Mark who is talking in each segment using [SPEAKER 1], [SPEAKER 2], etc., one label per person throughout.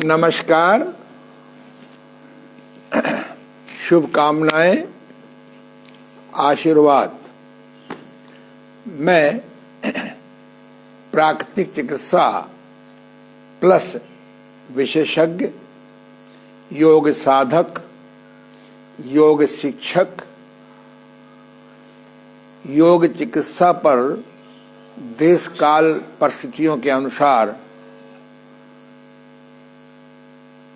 [SPEAKER 1] नमस्कार, शुभकामनाएं, आशीर्वाद। मैं प्राकृतिक चिकित्सा प्लस विशेषज्ञ, योग साधक, योग शिक्षक, योग चिकित्सा पर देश काल परिस्थितियों के अनुसार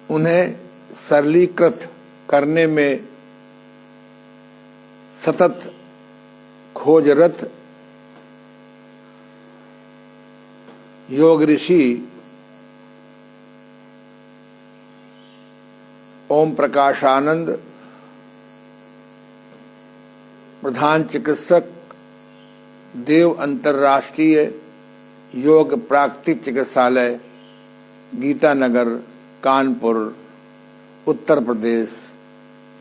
[SPEAKER 1] उन्हें सरलीकृत करने में सतत खोजरत योग ऋषि ओम प्रकाश आनंद, प्रधान चिकित्सक, देव अंतर्राष्ट्रीय योग प्राकृतिक चिकित्सालय, गीतानगर, कानपुर, उत्तर प्रदेश,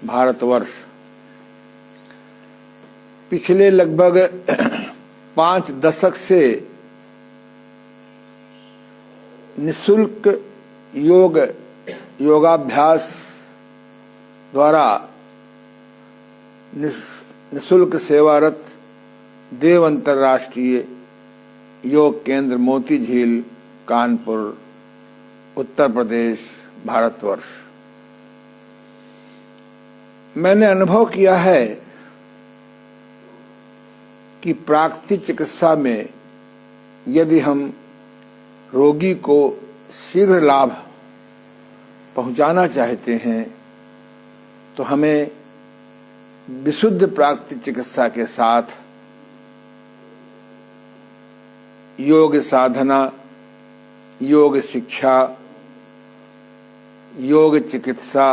[SPEAKER 1] भारतवर्ष। पिछले लगभग 5 दशक से निःशुल्क योगाभ्यास द्वारा निःशुल्क सेवारत देव अंतर्राष्ट्रीय योग केंद्र, मोती झील, कानपुर, उत्तर प्रदेश, भारतवर्ष। मैंने अनुभव किया है कि प्राकृतिक चिकित्सा में यदि हम रोगी को शीघ्र लाभ पहुंचाना चाहते हैं तो हमें विशुद्ध प्राकृतिक चिकित्सा के साथ योग साधना, योग शिक्षा, योग चिकित्सा,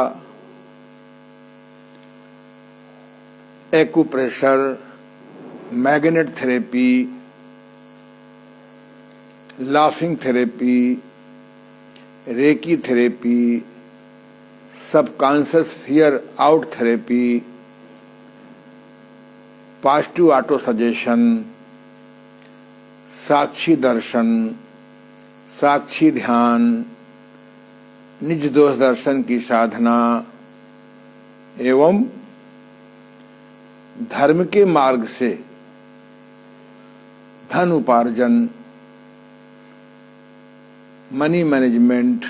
[SPEAKER 1] acupressure, magnet therapy, laughing therapy, reiki therapy, subconscious fear out therapy, positive auto suggestion, साक्षी दर्शन, साक्षी ध्यान, निज दोष दर्शन की साधना एवं धर्म के मार्ग से धन उपार्जन, मनी मैनेजमेंट,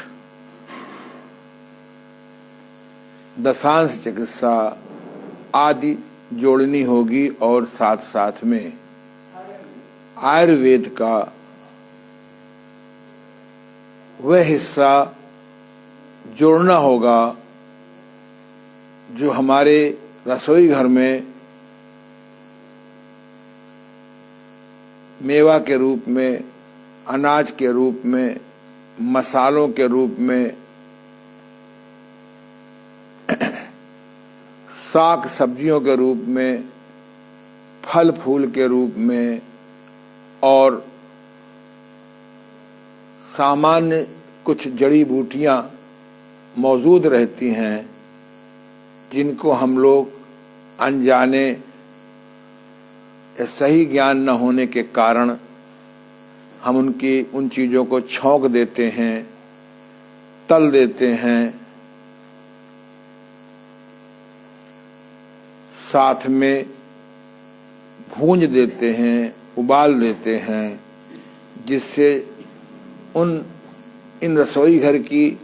[SPEAKER 1] दशांश चिकित्सा आदि जोड़नी होगी और साथ साथ में आयुर्वेद का वह हिस्सा जोड़ना होगा जो हमारे रसोई घर में मेवा के रूप में, अनाज के रूप में, मसालों के रूप में, साग सब्जियों के रूप में, फल फूल के रूप में और सामान्य कुछ जड़ी बूटियां मौजूद रहती हैं जिनको हम लोग अनजाने या सही ज्ञान न होने के कारण हम उन चीज़ों को छौंक देते हैं, तल देते हैं, साथ में भूंज देते हैं, उबाल देते हैं, जिससे इन रसोई घर की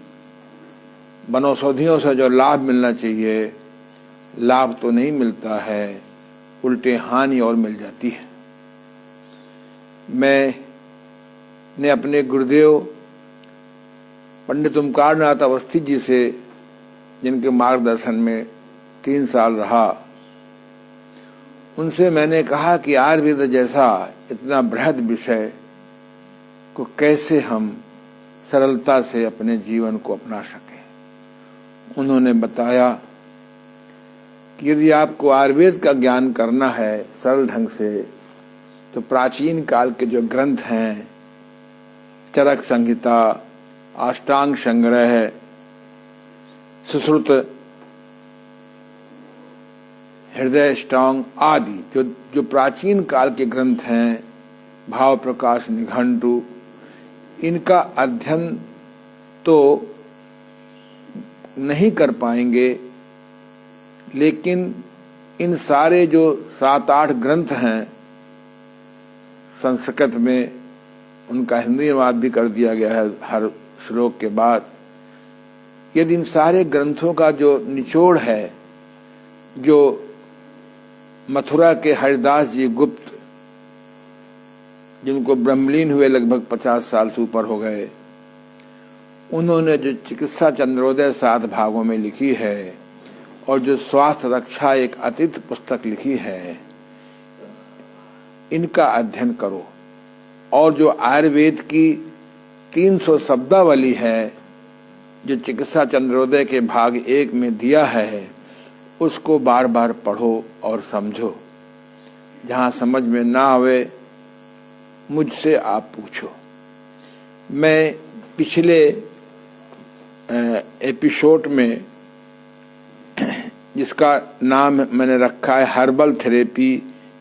[SPEAKER 1] वनौषधियों से जो लाभ मिलना चाहिए, लाभ तो नहीं मिलता है, उल्टे हानि और मिल जाती है। मैंने अपने गुरुदेव पंडित ओमकारनाथ अवस्थी जी से, जिनके मार्गदर्शन में 3 साल रहा, उनसे मैंने कहा कि आयुर्वेद जैसा इतना बृहद विषय को कैसे हम सरलता से अपने जीवन को अपना सकें। उन्होंने बताया कि यदि आपको आयुर्वेद का ज्ञान करना है सरल ढंग से तो प्राचीन काल के जो ग्रंथ हैं, चरक संहिता, अष्टांग संग्रह, सुश्रुत, हृदय स्टांग आदि जो प्राचीन काल के ग्रंथ हैं, भाव प्रकाश निघंटु, इनका अध्ययन तो नहीं कर पाएंगे, लेकिन इन सारे जो 7-8 ग्रंथ हैं संस्कृत में, उनका हिंदी अनुवाद भी कर दिया गया है हर श्लोक के बाद। यदि इन सारे ग्रंथों का जो निचोड़ है, जो मथुरा के हरिदास जी गुप्त, जिनको ब्रह्मलीन हुए लगभग 50 साल से ऊपर हो गए, उन्होंने जो चिकित्सा चंद्रोदय 7 भागों में लिखी है और जो स्वास्थ्य रक्षा एक अतिरिक्त पुस्तक लिखी है, इनका अध्ययन करो। और जो आयुर्वेद की 300 शब्दावली है, जो चिकित्सा चंद्रोदय के भाग 1 में दिया है, उसको बार बार पढ़ो और समझो। जहाँ समझ में ना आवे मुझसे आप पूछो। मैं पिछले एपिसोड में, जिसका नाम मैंने रखा है हर्बल थेरेपी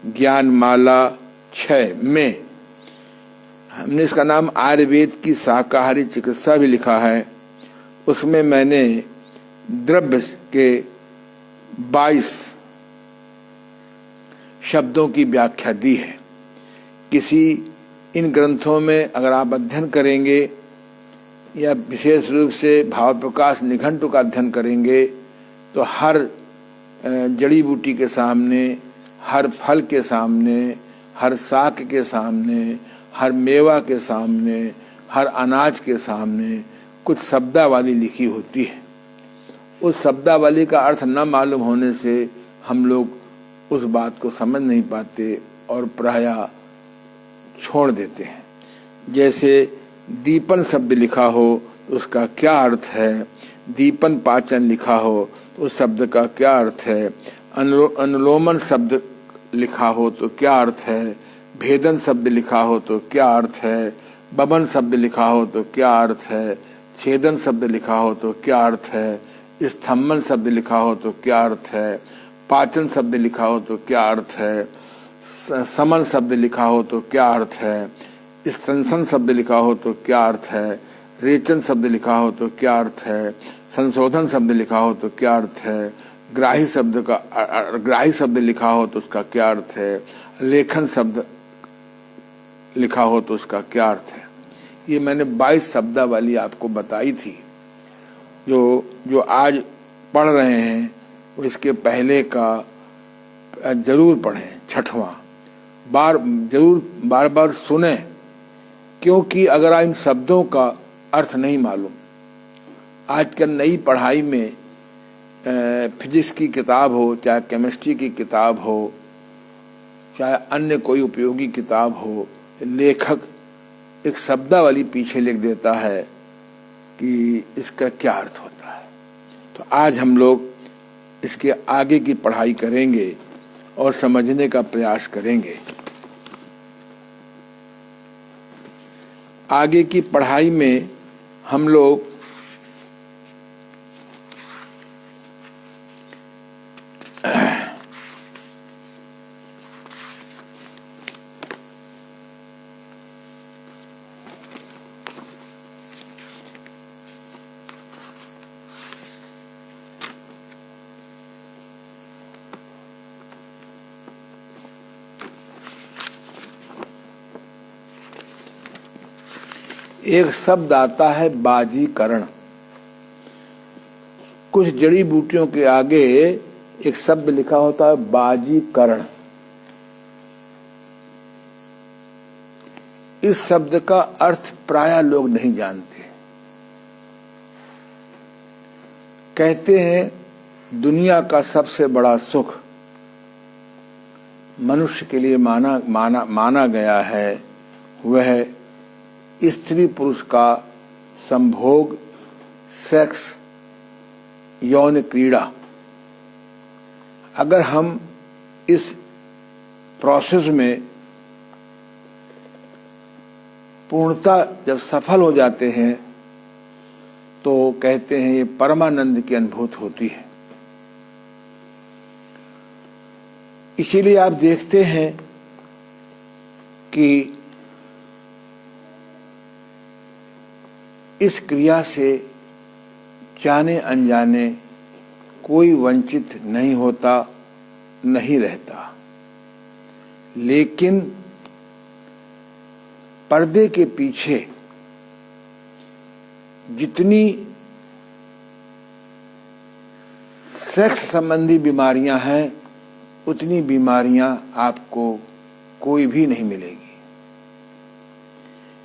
[SPEAKER 1] ज्ञान माला 6 में, हमने इसका नाम आयुर्वेद की शाकाहारी चिकित्सा भी लिखा है। उसमें मैंने द्रव्य के 22 शब्दों की व्याख्या दी है। किसी इन ग्रंथों में अगर आप अध्ययन करेंगे या विशेष रूप से भाव प्रकाश निघंटु का अध्ययन करेंगे, तो हर जड़ी बूटी के सामने, हर फल के सामने, हर शाक के सामने, हर मेवा के सामने, हर अनाज के सामने कुछ शब्दावली लिखी होती है। उस शब्दावली का अर्थ न मालूम होने से हम लोग उस बात को समझ नहीं पाते और प्रायः छोड़ देते हैं। जैसे दीपन शब्द लिखा हो तो उसका क्या अर्थ है, दीपन पाचन लिखा हो तो उस शब्द का क्या अर्थ है, अनुलोमन शब्द लिखा हो तो क्या अर्थ है, भेदन शब्द लिखा हो तो क्या अर्थ है, बबन शब्द लिखा हो तो क्या अर्थ है, छेदन शब्द लिखा हो तो क्या अर्थ है, स्तंभन शब्द लिखा हो तो क्या अर्थ है, पाचन शब्द लिखा हो तो क्या अर्थ है, समन शब्द लिखा हो तो क्या अर्थ है, स्तंसन शब्द लिखा हो तो क्या अर्थ है, रेचन शब्द लिखा हो तो क्या अर्थ है, संशोधन शब्द लिखा हो तो क्या अर्थ है, ग्राही शब्द लिखा हो तो उसका क्या अर्थ है, लेखन शब्द लिखा हो तो उसका क्या अर्थ है। ये मैंने 22 शब्दावली आपको बताई थी। जो आज पढ़ रहे हैं वो इसके पहले का जरूर पढ़ें, 6वां जरूर बार बार सुने, क्योंकि अगर इन शब्दों का अर्थ नहीं मालूम, आजकल नई पढ़ाई में फिजिक्स की किताब हो, चाहे केमिस्ट्री की किताब हो, चाहे अन्य कोई उपयोगी किताब हो, लेखक एक शब्दावली पीछे लिख देता है कि इसका क्या अर्थ होता है। तो आज हम लोग इसके आगे की पढ़ाई करेंगे और समझने का प्रयास करेंगे। आगे की पढ़ाई में हम लोग एक शब्द आता है बाजीकरण। कुछ जड़ी बूटियों के आगे एक शब्द लिखा होता है बाजीकरण। इस शब्द का अर्थ प्रायः लोग नहीं जानते। कहते हैं दुनिया का सबसे बड़ा सुख मनुष्य के लिए माना गया है, वह स्त्री पुरुष का संभोग, सेक्स, यौन क्रीड़ा। अगर हम इस प्रोसेस में पूर्णता जब सफल हो जाते हैं तो कहते हैं ये परमानंद की अनुभूति होती है। इसीलिए आप देखते हैं कि इस क्रिया से जाने अनजाने कोई वंचित नहीं होता, नहीं रहता, लेकिन पर्दे के पीछे जितनी सेक्स संबंधी बीमारियां हैं उतनी बीमारियां आपको कोई भी नहीं मिलेगी।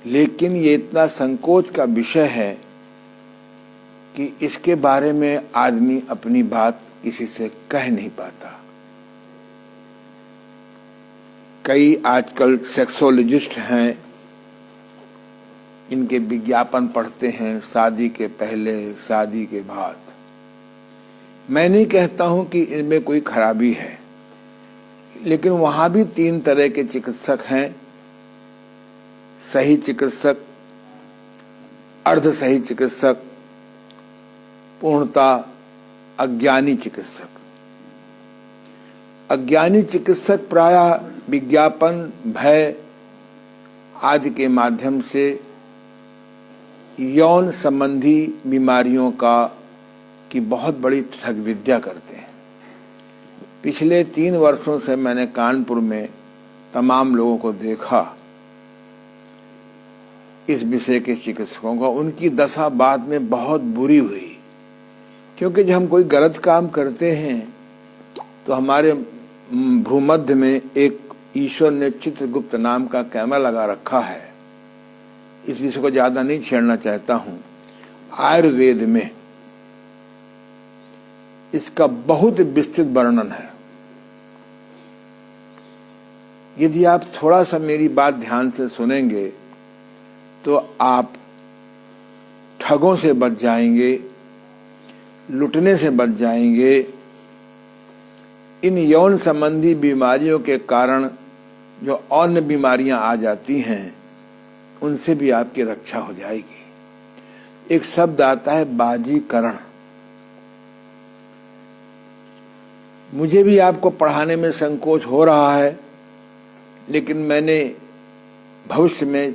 [SPEAKER 1] लेकिन ये इतना संकोच का विषय है कि इसके बारे में आदमी अपनी बात किसी से कह नहीं पाता। कई आजकल सेक्सोलॉजिस्ट हैं, इनके विज्ञापन पढ़ते हैं शादी के पहले, शादी के बाद। मैं नहीं कहता हूं कि इनमें कोई खराबी है, लेकिन वहां भी 3 तरह के चिकित्सक हैं, सही चिकित्सक, अर्ध सही चिकित्सक, पूर्णतः अज्ञानी चिकित्सक। अज्ञानी चिकित्सक प्रायः विज्ञापन, भय आदि के माध्यम से यौन संबंधी बीमारियों की बहुत बड़ी ठग विद्या करते हैं। पिछले 3 वर्षों से मैंने कानपुर में तमाम लोगों को देखा, इस विषय के चिकित्सकों का। उनकी दशा बाद में बहुत बुरी हुई, क्योंकि जब हम कोई गलत काम करते हैं तो हमारे भूमध्य में एक ईश्वर ने चित्रगुप्त नाम का कैमरा लगा रखा है। इस विषय को ज्यादा नहीं छेड़ना चाहता हूं। आयुर्वेद में इसका बहुत विस्तृत वर्णन है। यदि आप थोड़ा सा मेरी बात ध्यान से सुनेंगे तो आप ठगों से बच जाएंगे, लुटने से बच जाएंगे। इन यौन संबंधी बीमारियों के कारण जो अन्य बीमारियां आ जाती हैं, उनसे भी आपकी रक्षा हो जाएगी। एक शब्द आता है बाजीकरण। मुझे भी आपको पढ़ाने में संकोच हो रहा है, लेकिन भविष्य में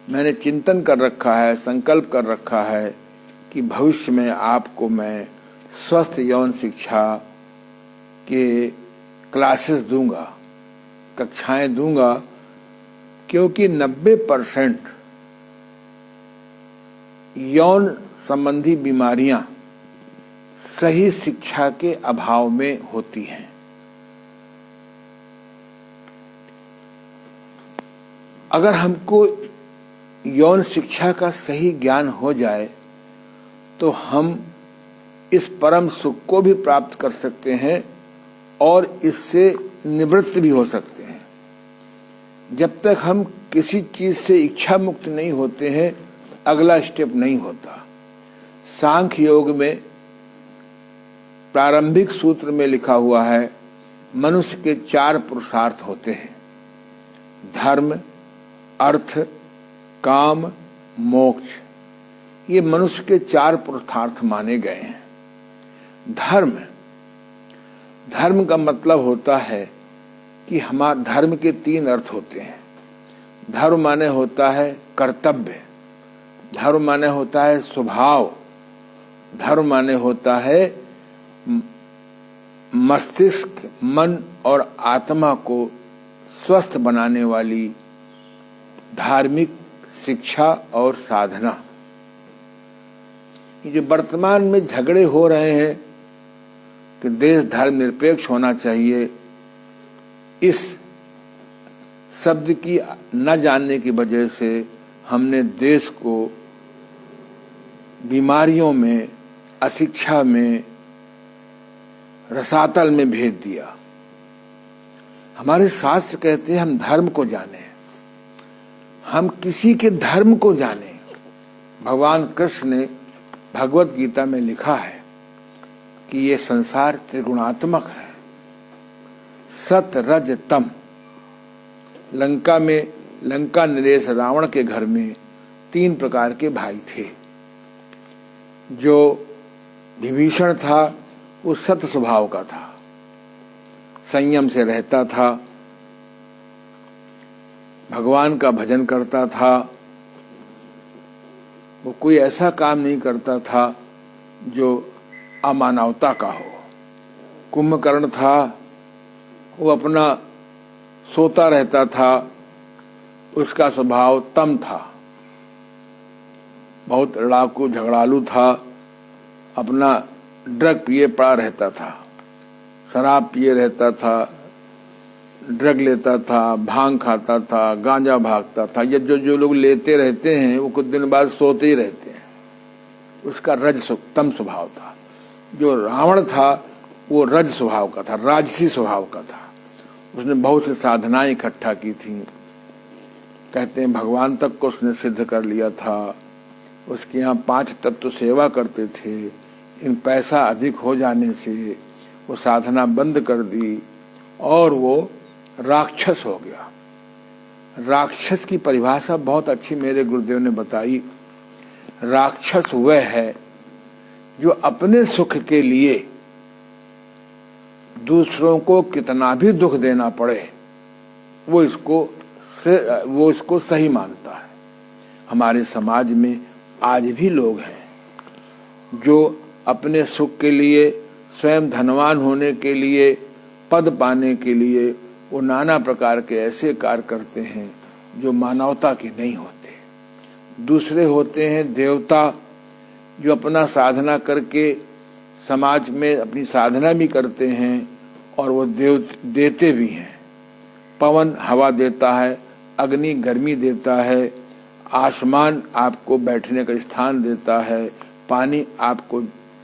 [SPEAKER 1] मैंने चिंतन कर रखा है, संकल्प कर रखा है कि भविष्य में आपको मैं स्वस्थ यौन शिक्षा के क्लासेस दूंगा, कक्षाएं दूंगा, क्योंकि 90% यौन संबंधी बीमारियां सही शिक्षा के अभाव में होती हैं। अगर हमको यौन शिक्षा का सही ज्ञान हो जाए तो हम इस परम सुख को भी प्राप्त कर सकते हैं और इससे निवृत्त भी हो सकते हैं। जब तक हम किसी चीज से इच्छा मुक्त नहीं होते हैं, अगला स्टेप नहीं होता। सांख्य योग में प्रारंभिक सूत्र में लिखा हुआ है, मनुष्य के 4 पुरुषार्थ होते हैं: धर्म, अर्थ, काम, मोक्ष। ये मनुष्य के 4 पुरुषार्थ माने गए हैं। धर्म का मतलब होता है कि हमारे धर्म के 3 अर्थ होते हैं। धर्म माने होता है कर्तव्य, धर्म माने होता है स्वभाव, धर्म माने होता है मस्तिष्क, मन और आत्मा को स्वस्थ बनाने वाली धार्मिक शिक्षा और साधना। ये जो वर्तमान में झगड़े हो रहे हैं कि देश धर्मनिरपेक्ष होना चाहिए, इस शब्द की न जानने की वजह से हमने देश को बीमारियों में, अशिक्षा में, रसातल में भेज दिया। हमारे शास्त्र कहते हैं हम धर्म को जाने, हम किसी के धर्म को जाने। भगवान कृष्ण ने भगवत गीता में लिखा है कि ये संसार त्रिगुणात्मक है, सत रज तम। लंका नरेश रावण के घर में 3 प्रकार के भाई थे। जो विभीषण था वो सत स्वभाव का था, संयम से रहता था, भगवान का भजन करता था, वो कोई ऐसा काम नहीं करता था जो अमानवता का हो। कुंभकर्ण था, वो अपना सोता रहता था, उसका स्वभाव तम था, बहुत लड़ाकू झगड़ालू था, अपना ड्रग पिए पड़ा रहता था, शराब पिए रहता था, ड्रग लेता था, भांग खाता था, गांजा भागता था। ये जो लोग लेते रहते हैं वो कुछ दिन बाद सोते ही रहते हैं। उसका तम स्वभाव था। जो रावण था वो रज स्वभाव का था, राजसी स्वभाव का था। उसने बहुत सी साधनाएं इकट्ठा की थी। कहते हैं भगवान तक को उसने सिद्ध कर लिया था। उसके यहाँ 5 तत्व सेवा करते थे। इन पैसा अधिक हो जाने से वो साधना बंद कर दी और वो राक्षस हो गया। राक्षस की परिभाषा बहुत अच्छी मेरे गुरुदेव ने बताई। राक्षस वह है जो अपने सुख के लिए दूसरों को कितना भी दुख देना पड़े वो इसको सही मानता है। हमारे समाज में आज भी लोग हैं जो अपने सुख के लिए, स्वयं धनवान होने के लिए, पद पाने के लिए वो नाना प्रकार के ऐसे कार्य करते हैं जो मानवता के नहीं होते। दूसरे होते हैं देवता, जो अपना साधना करके समाज में अपनी साधना भी करते हैं और वो देते भी हैं। पवन हवा देता है, अग्नि गर्मी देता है, आसमान आपको बैठने का स्थान देता है, पानी आपको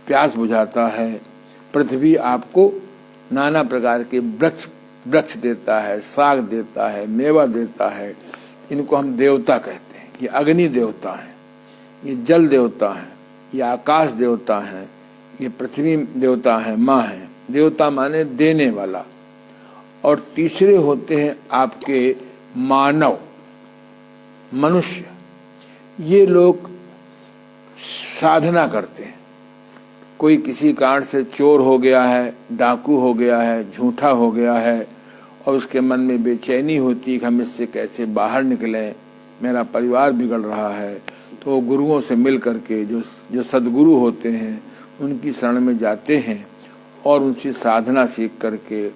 [SPEAKER 1] प्यास बुझाता है, पृथ्वी आपको नाना प्रकार के वृक्ष देता है, साग देता है, मेवा देता है। इनको हम देवता कहते हैं। ये अग्नि देवता हैं, ये जल देवता हैं, ये आकाश देवता हैं, ये पृथ्वी देवता है, माँ है। देवता माने देने वाला। और तीसरे होते हैं आपके मानव, मनुष्य। ये लोग साधना करते हैं। कोई किसी कारण से चोर हो गया है, डाकू हो गया है, झूठा हो गया है और उसके मन में बेचैनी होती है कि हम इससे कैसे बाहर निकलें, मेरा परिवार बिगड़ रहा है। तो गुरुओं से मिल करके जो सद्गुरु होते हैं उनकी शरण में जाते हैं और उनसे साधना सीख करके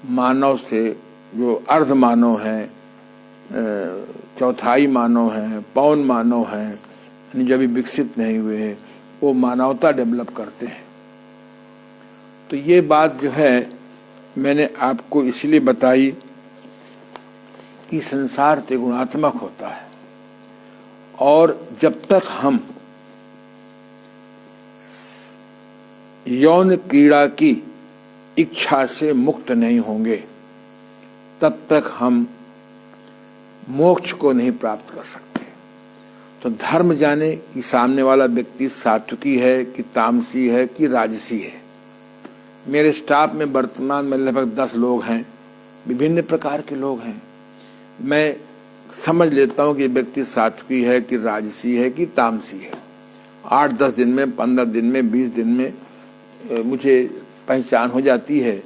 [SPEAKER 1] मानव से, जो अर्ध मानव हैं, चौथाई मानव हैं, पौन मानव हैं, जो अभी विकसित नहीं हुए हैं, वो मानवता डेवलप करते हैं। तो ये बात जो है मैंने आपको इसलिए बताई कि संसार त्रिगुणात्मक होता है और जब तक हम यौन क्रीड़ा की इच्छा से मुक्त नहीं होंगे तब तक हम मोक्ष को नहीं प्राप्त कर सकते। तो धर्म जाने कि सामने वाला व्यक्ति सात्विकी है कि तामसी है कि राजसी है। मेरे स्टाफ में वर्तमान में लगभग 10 लोग हैं, विभिन्न प्रकार के लोग हैं। मैं समझ लेता हूँ कि व्यक्ति सात्विकी है कि राजसी है कि तामसी है। 8-10 दिन में, 15 दिन में, 20 दिन में मुझे पहचान हो जाती है।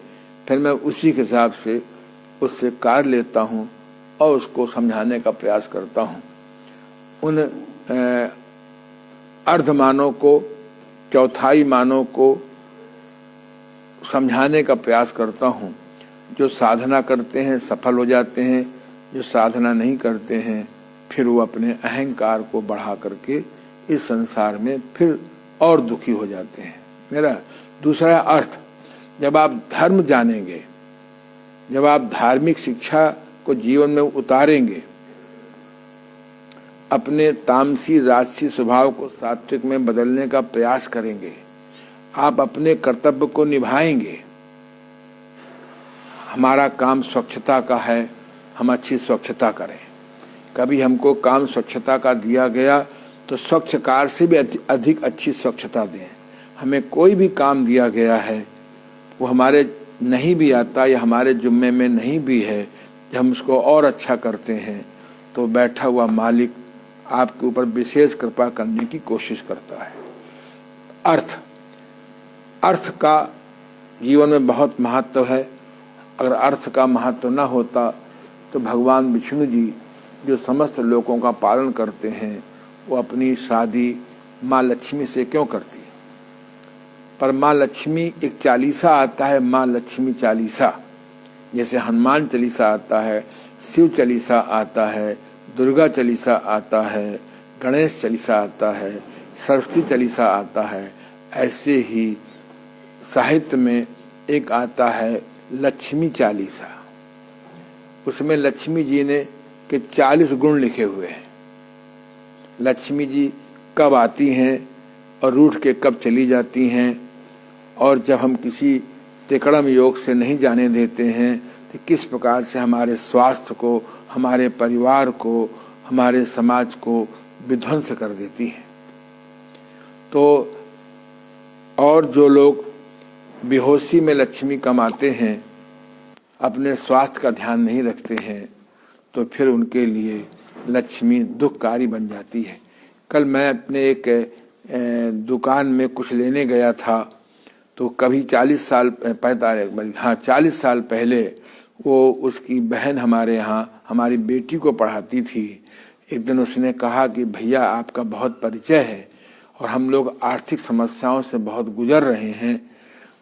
[SPEAKER 1] फिर मैं उसी के हिसाब से उससे कार्य लेता हूँ और उसको समझाने का प्रयास करता हूँ। उन अर्ध मानव को, चौथाई मानव को समझाने का प्रयास करता हूँ। जो साधना करते हैं सफल हो जाते हैं, जो साधना नहीं करते हैं फिर वो अपने अहंकार को बढ़ा करके इस संसार में फिर और दुखी हो जाते हैं। मेरा दूसरा अर्थ, जब आप धर्म जानेंगे, जब आप धार्मिक शिक्षा को जीवन में उतारेंगे, अपने तामसी राजसी स्वभाव को सात्विक में बदलने का प्रयास करेंगे, आप अपने कर्तव्य को निभाएंगे। हमारा काम स्वच्छता का है, हम अच्छी स्वच्छता करें। कभी हमको काम स्वच्छता का दिया गया तो स्वच्छ कार्य से भी अधिक अच्छी स्वच्छता दें। हमें कोई भी काम दिया गया है, वो हमारे नहीं भी आता या हमारे जुम्मे में नहीं भी है, जब हम उसको और अच्छा करते हैं तो बैठा हुआ मालिक आपके ऊपर विशेष कृपा करने की कोशिश करता है। अर्थ का जीवन में बहुत महत्व है। अगर अर्थ का महत्व न होता तो भगवान विष्णु जी जो समस्त लोगों का पालन करते हैं वो अपनी शादी माँ लक्ष्मी से क्यों करती? पर माँ लक्ष्मी एक चालीसा आता है, माँ लक्ष्मी चालीसा, जैसे हनुमान चालीसा आता है, शिव चालीसा आता है, दुर्गा चालीसा आता है, गणेश चालीसा आता है, सरस्वती चालीसा आता है। ऐसे ही साहित्य में एक आता है लक्ष्मी चालीसा। उसमें लक्ष्मी जी ने के 40 गुण लिखे हुए हैं। लक्ष्मी जी कब आती हैं और रूठ के कब चली जाती हैं, और जब हम किसी तिकड़म योग से नहीं जाने देते हैं तो किस प्रकार से हमारे स्वास्थ्य को, हमारे परिवार को, हमारे समाज को विध्वंस कर देती हैं। तो और जो लोग बेहोशी में लक्ष्मी कमाते हैं, अपने स्वास्थ्य का ध्यान नहीं रखते हैं, तो फिर उनके लिए लक्ष्मी दुखकारी बन जाती है। कल मैं अपने एक दुकान में कुछ लेने गया था, तो कभी 40 साल 40 साल पहले वो उसकी बहन हमारे यहाँ हमारी बेटी को पढ़ाती थी। एक दिन उसने कहा कि भैया आपका बहुत परिचय है और हम लोग आर्थिक समस्याओं से बहुत गुजर रहे हैं,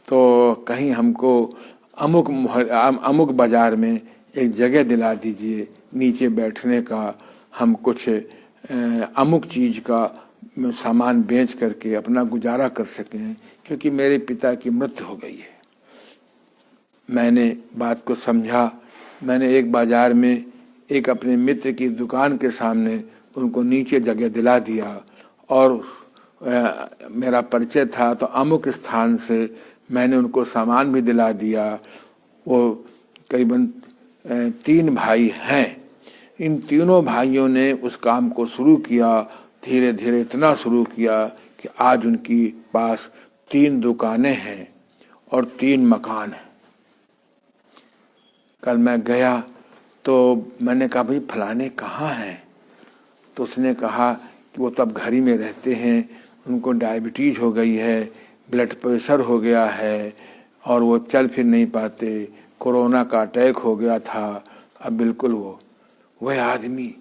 [SPEAKER 1] तो कहीं हमको अमुक बाजार में एक जगह दिला दीजिए नीचे बैठने का, हम कुछ अमुक चीज़ का सामान बेच करके अपना गुजारा कर सकें, क्योंकि मेरे पिता की मृत्यु हो गई है। मैंने बात को समझा। मैंने एक बाजार में एक अपने मित्र की दुकान के सामने उनको नीचे जगह दिला दिया, और मेरा परिचय था तो अमुक स्थान से मैंने उनको सामान भी दिला दिया। वो करीबन 3 भाई हैं। इन तीनों भाइयों ने उस काम को शुरू किया। धीरे धीरे इतना शुरू किया कि आज उनकी पास 3 दुकानें हैं और 3 मकान हैं। कल मैं गया तो मैंने कहा भाई फलाने कहाँ हैं? तो उसने कहा कि वो तब घर ही में रहते हैं, उनको डायबिटीज हो गई है, ब्लड प्रेशर हो गया है और वो चल फिर नहीं पाते, कोरोना का अटैक हो गया था। अब बिल्कुल वह आदमी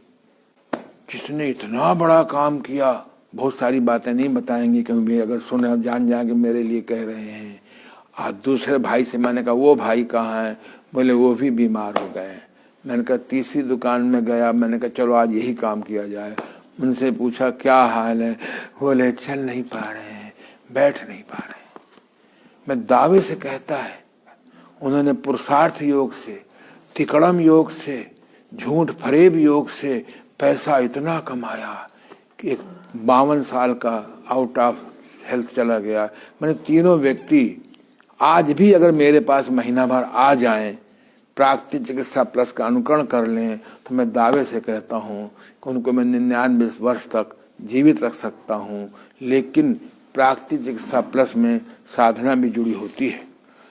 [SPEAKER 1] जिसने इतना बड़ा काम किया, बहुत सारी बातें नहीं बताएंगे क्योंकि अगर सुने जान जाएंगे मेरे लिए कह रहे हैं। आज दूसरे भाई से मैंने कहा वो भाई कहाँ हैं? बोले वो भी बीमार हो गए। मैंने कहा तीसरी दुकान में गया, मैंने कहा चलो आज यही काम किया जाए। उनसे पूछा क्या हाल है? बोले चल नहीं पा रहे हैं, बैठ नहीं पा रहे हैं। मैं दावे से कहता है उन्होंने पुरुषार्थ योग से, तिकड़म योग से, झूठ फरेब योग से पैसा इतना कमाया कि एक 52 साल का आउट ऑफ हेल्थ चला गया। मैंने तीनों व्यक्ति आज भी अगर मेरे पास महीना भर आ जाएं, प्राकृतिक चिकित्सा प्लस का अनुकरण कर लें, तो मैं दावे से कहता हूं कि उनको मैं 99 वर्ष तक जीवित रख सकता हूं। लेकिन प्राकृतिक चिकित्सा प्लस में साधना भी जुड़ी होती है,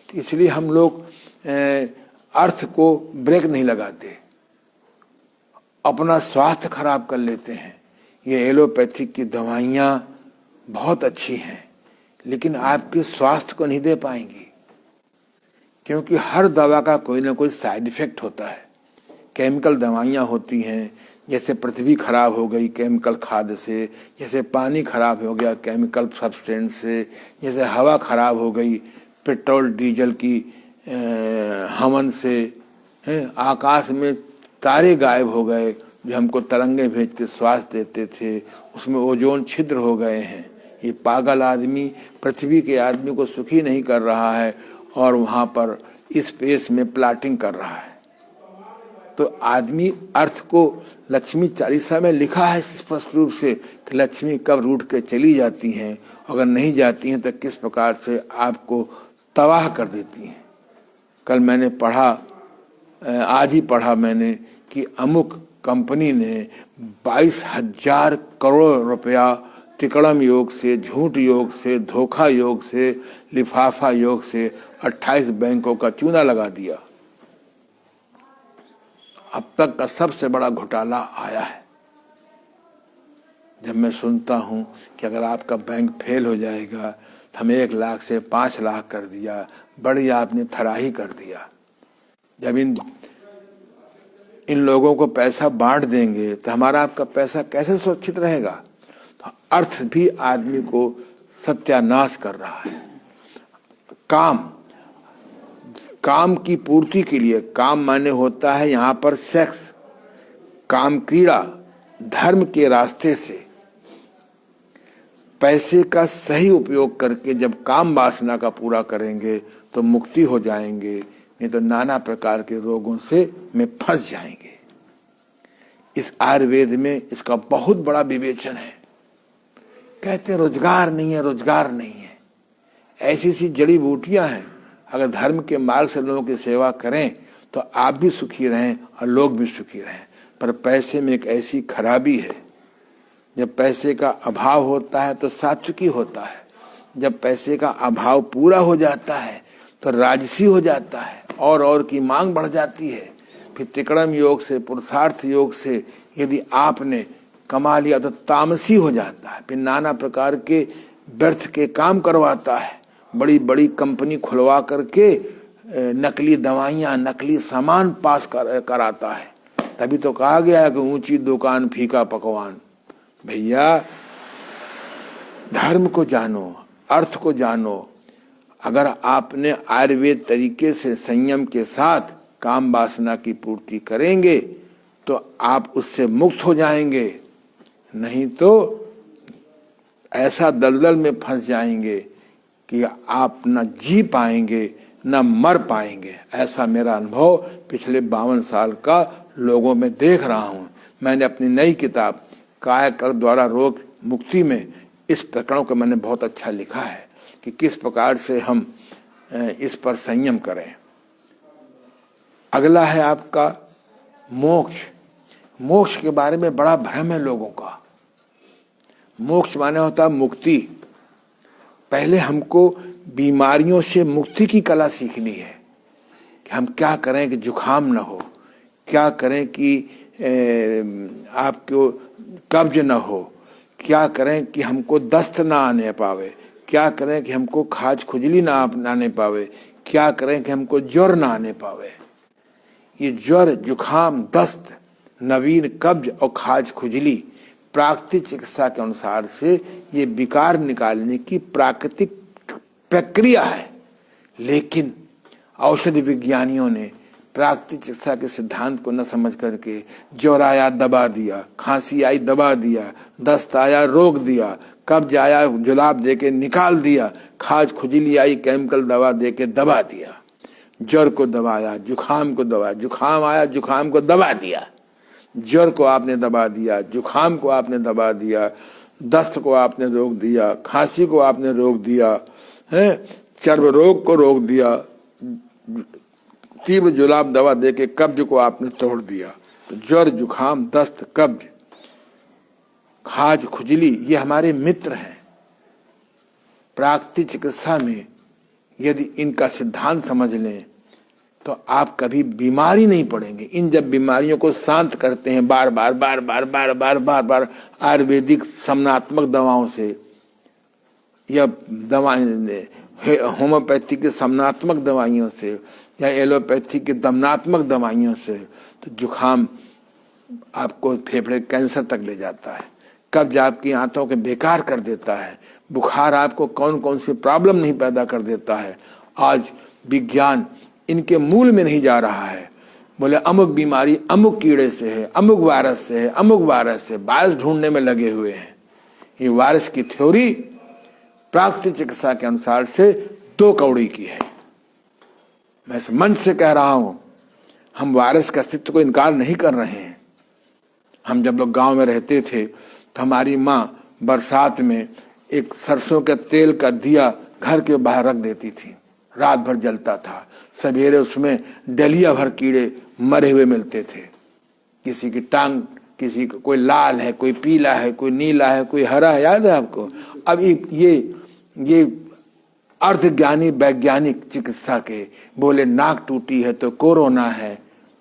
[SPEAKER 1] तो इसलिए हम लोग अर्थ को ब्रेक नहीं लगाते, अपना स्वास्थ्य खराब कर लेते हैं। ये एलोपैथिक की दवाइयाँ बहुत अच्छी हैं, लेकिन आपके स्वास्थ्य को नहीं दे पाएंगी, क्योंकि हर दवा का कोई ना कोई साइड इफेक्ट होता है। केमिकल दवाइयाँ होती हैं, जैसे पृथ्वी खराब हो गई केमिकल खाद से, जैसे पानी खराब हो गया केमिकल सब्सटेंस से, जैसे हवा खराब हो गई पेट्रोल डीजल की हवन से, आकाश में तारे गायब हो गए जो हमको तरंगे भेज के स्वास्थ्य देते थे, उसमें ओजोन छिद्र हो गए हैं। ये पागल आदमी पृथ्वी के आदमी को सुखी नहीं कर रहा है और वहाँ पर स्पेस में प्लाटिंग कर रहा है। तो आदमी अर्थ को लक्ष्मी चालीसा में लिखा है स्पष्ट रूप से कि लक्ष्मी कब रूठ के चली जाती हैं, अगर नहीं जाती हैं तो किस प्रकार से आपको तबाह कर देती हैं। कल मैंने पढ़ा, आज ही पढ़ा मैंने कि अमुक कंपनी ने 22,000 करोड़ रुपया तिकड़म योग से, झूठ योग से, धोखा योग से, लिफाफा योग से 28 बैंकों का चूना लगा दिया। अब तक का सबसे बड़ा घोटाला आया है। जब मैं सुनता हूं कि अगर आपका बैंक फेल हो जाएगा तो हमें 1 लाख से 5 लाख कर दिया, बड़ी आपने थराही कर दिया। जब इन लोगों को पैसा बांट देंगे तो हमारा आपका पैसा कैसे सुरक्षित रहेगा? तो अर्थ भी आदमी को सत्यानाश कर रहा है। काम की पूर्ति के लिए, काम माने होता है यहाँ पर सेक्स, काम क्रीड़ा, धर्म के रास्ते से पैसे का सही उपयोग करके जब काम वासना का पूरा करेंगे तो मुक्ति हो जाएंगे, नहीं तो नाना प्रकार के रोगों से में फंस जाएंगे। इस आयुर्वेद में इसका बहुत बड़ा विवेचन है। कहते रोजगार नहीं है, रोजगार नहीं है। ऐसी सी जड़ी बूटियां हैं, अगर धर्म के मार्ग से लोगों की सेवा करें तो आप भी सुखी रहें और लोग भी सुखी रहें। पर पैसे में एक ऐसी खराबी है, जब पैसे का अभाव होता है तो सात्विकी होता है, जब पैसे का अभाव पूरा हो जाता है तो राजसी हो जाता है, और की मांग बढ़ जाती है। फिर तिकड़म योग से, पुरुषार्थ योग से यदि आपने कमा लिया तो तामसी हो जाता है। फिर नाना प्रकार के व्यर्थ के काम करवाता है, बड़ी बड़ी कंपनी खुलवा करके नकली दवाइयाँ, नकली सामान पास कराता है। तभी तो कहा गया है कि ऊंची दुकान फीका पकवान। भैया धर्म को जानो, अर्थ को जानो। अगर आपने आयुर्वेद तरीके से संयम के साथ काम वासना की पूर्ति करेंगे तो आप उससे मुक्त हो जाएंगे, नहीं तो ऐसा दलदल में फंस जाएंगे कि आप न जी पाएंगे न मर पाएंगे। ऐसा मेरा अनुभव पिछले 52 साल का लोगों में देख रहा हूँ। मैंने अपनी नई किताब कायाकल्प द्वारा रोग मुक्ति में इस प्रकरण को मैंने बहुत अच्छा लिखा है कि किस प्रकार से हम इस पर संयम करें। अगला है आपका मोक्ष। मोक्ष के बारे में बड़ा भ्रम है लोगों का। मोक्ष माने होता है मुक्ति। पहले हमको बीमारियों से मुक्ति की कला सीखनी है कि हम क्या करें कि जुखाम न हो, क्या करें कि आपको कब्ज न हो, क्या करें कि हमको दस्त ना आने पावे, क्या करें कि हमको खाज खुजली ना आने पावे, क्या करें कि हमको ज्वर ना आने पावे। ये ज्वर, जुखाम, दस्त, नवीन कब्ज और खाज खुजली प्राकृतिक चिकित्सा के अनुसार से ये विकार निकालने की प्राकृतिक प्रक्रिया है। लेकिन औषधि विज्ञानियों ने प्राकृतिक चिकित्सा के सिद्धांत को न समझ करके ज्वर आया दबा दिया, खांसी आई दबा दिया, दस्त आया रोक दिया, कब्ज आया जुलाब देके निकाल दिया, खाज खुजली आई केमिकल दवा देके दबा दिया। ज्वर को दबाया, जुखाम को दबाया, जुखाम आया जुखाम को दबा दिया, ज्वर को आपने दबा दिया, जुखाम को आपने दबा दिया, दस्त को आपने रोक दिया, खांसी को आपने रोक दिया, है चर्म रोग को रोक दिया, तीव्र जुलाब दवा देके कब्ज को आपने तोड़ दिया। तो ज्वर, जुखाम, दस्त, कब्ज, खाज खुजली ये हमारे मित्र हैं। प्राकृतिक चिकित्सा में यदि इनका सिद्धांत समझ लें तो आप कभी बीमारी नहीं पड़ेंगे। इन जब बीमारियों को शांत करते हैं बार बार बार बार बार बार बार बार आयुर्वेदिक समनात्मक दवाओं से या होम्योपैथी के समनात्मक दवाइयों से या एलोपैथी के दमनात्मक दवाइयों से, तो जुखाम आपको फेफड़े कैंसर तक ले जाता है, कब्ज आपकी आंतों के बेकार कर देता है, बुखार आपको कौन कौन सी प्रॉब्लम नहीं पैदा कर देता है। आज विज्ञान इनके मूल में नहीं जा रहा है। बोले अमुक बीमारी अमुक कीड़े से है, अमुक वायरस से है, अमुक वायरस से, वायरस ढूंढने में लगे हुए हैं। ये वायरस की थ्योरी प्राकृतिक चिकित्सा के अनुसार से 2 कौड़ी की है। मैं मंच से कह रहा हूं, हम वायरस के अस्तित्व को इनकार नहीं कर रहे हैं। हम जब लोग गांव में रहते थे तो हमारी माँ बरसात में एक सरसों के तेल का दिया घर के बाहर रख देती थी, रात भर जलता था। सवेरे उसमें डलिया भर कीड़े मरे हुए मिलते थे। किसी की टांग, किसी को कोई लाल है, कोई पीला है, कोई नीला है, कोई हरा है, याद है आपको। अब ये अर्धज्ञानी वैज्ञानिक चिकित्सा के बोले नाक टूटी है तो कोरोना है,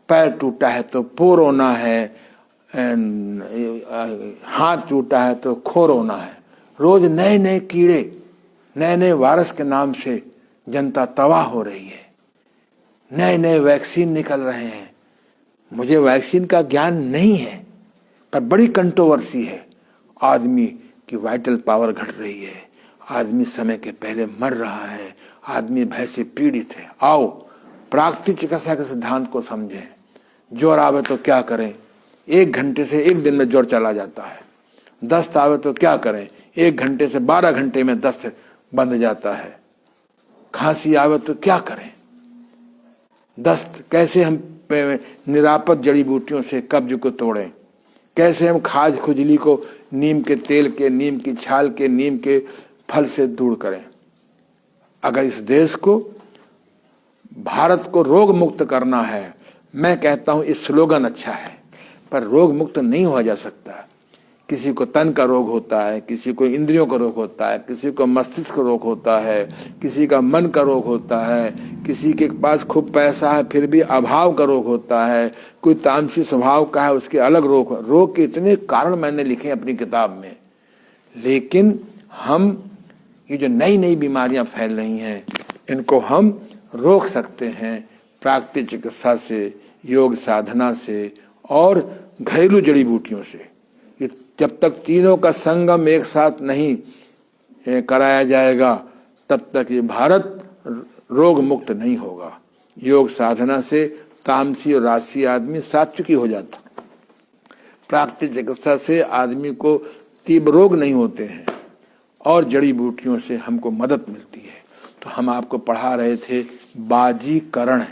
[SPEAKER 1] पैर टूटा है तो पोरोना है, हाथ टूटा है तो खोरोना है। रोज नए नए कीड़े, नए नए वायरस के नाम से जनता तबाह हो रही है। नए नए वैक्सीन निकल रहे हैं। मुझे वैक्सीन का ज्ञान नहीं है, पर बड़ी कंट्रोवर्सी है। आदमी की वाइटल पावर घट रही है, आदमी समय के पहले मर रहा है, आदमी भय से पीड़ित है। आओ प्राकृतिक चिकित्सा के सिद्धांत को समझें। ज्वर आवे तो क्या करें? 1 घंटे से 1 दिन में ज्वर चला जाता है। दस्त आवे तो क्या करें? 1 घंटे से 12 घंटे में दस्त बंध जाता है। खांसी आवे तो क्या करें? दस्त कैसे हम निरापद जड़ी बूटियों से कब्ज को तोड़ें? कैसे हम खाज खुजली को नीम के तेल के, नीम की छाल के, नीम के फल से दूर करें? अगर इस देश को, भारत को रोग मुक्त करना है, मैं कहता हूं इस स्लोगन अच्छा है, पर रोग मुक्त नहीं हुआ जा सकता। किसी को तन का रोग होता है, किसी को इंद्रियों का रोग होता है, किसी को मस्तिष्क का रोग होता है, किसी का मन का रोग होता है, किसी के पास खूब पैसा है फिर भी अभाव का रोग होता है, कोई तामसी स्वभाव का है उसके अलग रोग। रोग के इतने कारण मैंने लिखे अपनी किताब में। लेकिन हम ये जो नई नई बीमारियां फैल रही हैं, इनको हम रोक सकते हैं प्राकृतिक चिकित्सा से, योग साधना से और घरेलू जड़ी बूटियों से। जब तक तीनों का संगम एक साथ नहीं कराया जाएगा, तब तक ये भारत रोग मुक्त नहीं होगा। योग साधना से तामसी और राजसी आदमी सात्विकी हो जाता। प्राकृतिक चिकित्सा से आदमी को तीव्र रोग नहीं होते हैं और जड़ी बूटियों से हमको मदद मिलती है। तो हम आपको पढ़ा रहे थे बाजीकरण।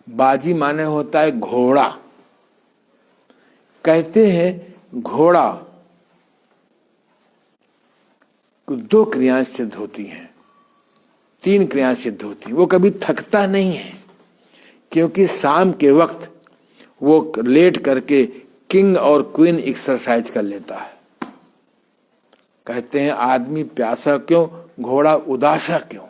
[SPEAKER 1] बाजी माने होता है घोड़ा। कहते हैं घोड़ा को 2 क्रियाएं सिद्ध होती हैं, 3 क्रियाएं सिद्ध होती हैं। वो कभी थकता नहीं है, क्योंकि शाम के वक्त वो लेट करके किंग और क्वीन एक्सरसाइज कर लेता है। कहते हैं आदमी प्यासा क्यों, घोड़ा उदासा क्यों?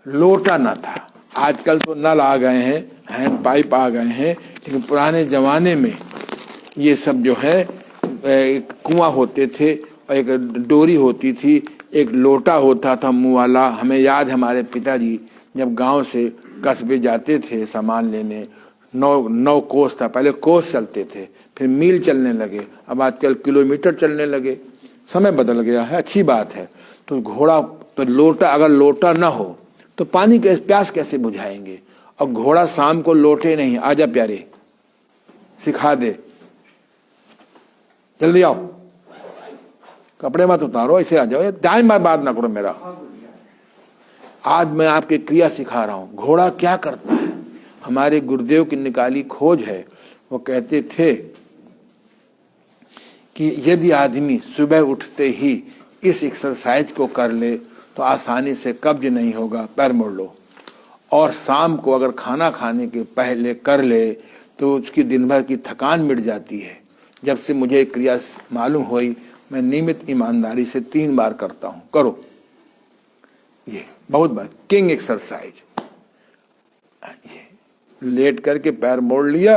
[SPEAKER 1] लोटा ना था, आजकल तो नल आ गए हैं, हैंड पाइप आ गए हैं, लेकिन पुराने जमाने में ये सब जो है एक कुआं होते थे और एक डोरी होती थी, एक लोटा होता था मुंह वाला। हमें याद, हमारे पिताजी जब गांव से कस्बे जाते थे सामान लेने, 9 कोस था, पहले कोस चलते थे, फिर मील चलने लगे, अब आजकल किलोमीटर चलने लगे। समय बदल गया है, अच्छी बात है। तो घोड़ा तो लोटा, अगर लोटा ना हो तो पानी के प्यास कैसे बुझाएंगे? और घोड़ा शाम को लोटे नहीं, आजा प्यारे सिखा दे, जल्दी आओ, कपड़े मत उतारो, ऐसे आ जाओ, टाइम बात ना करो मेरा। आज मैं आपके क्रिया सिखा रहा हूं। घोड़ा क्या करता है? हमारे गुरुदेव की निकाली खोज है। वो कहते थे कि यदि आदमी सुबह उठते ही इस एक्सरसाइज को कर ले तो आसानी से कब्ज नहीं होगा, पैर मोड़ लो। और शाम को अगर खाना खाने के पहले कर ले तो उसकी दिन भर की थकान मिट जाती है। जब से मुझे क्रिया मालूम हुई, मैं नियमित ईमानदारी से 3 बार करता हूं। करो, ये बहुत बार किंग एक्सरसाइज। ये लेट करके पैर मोड़ लिया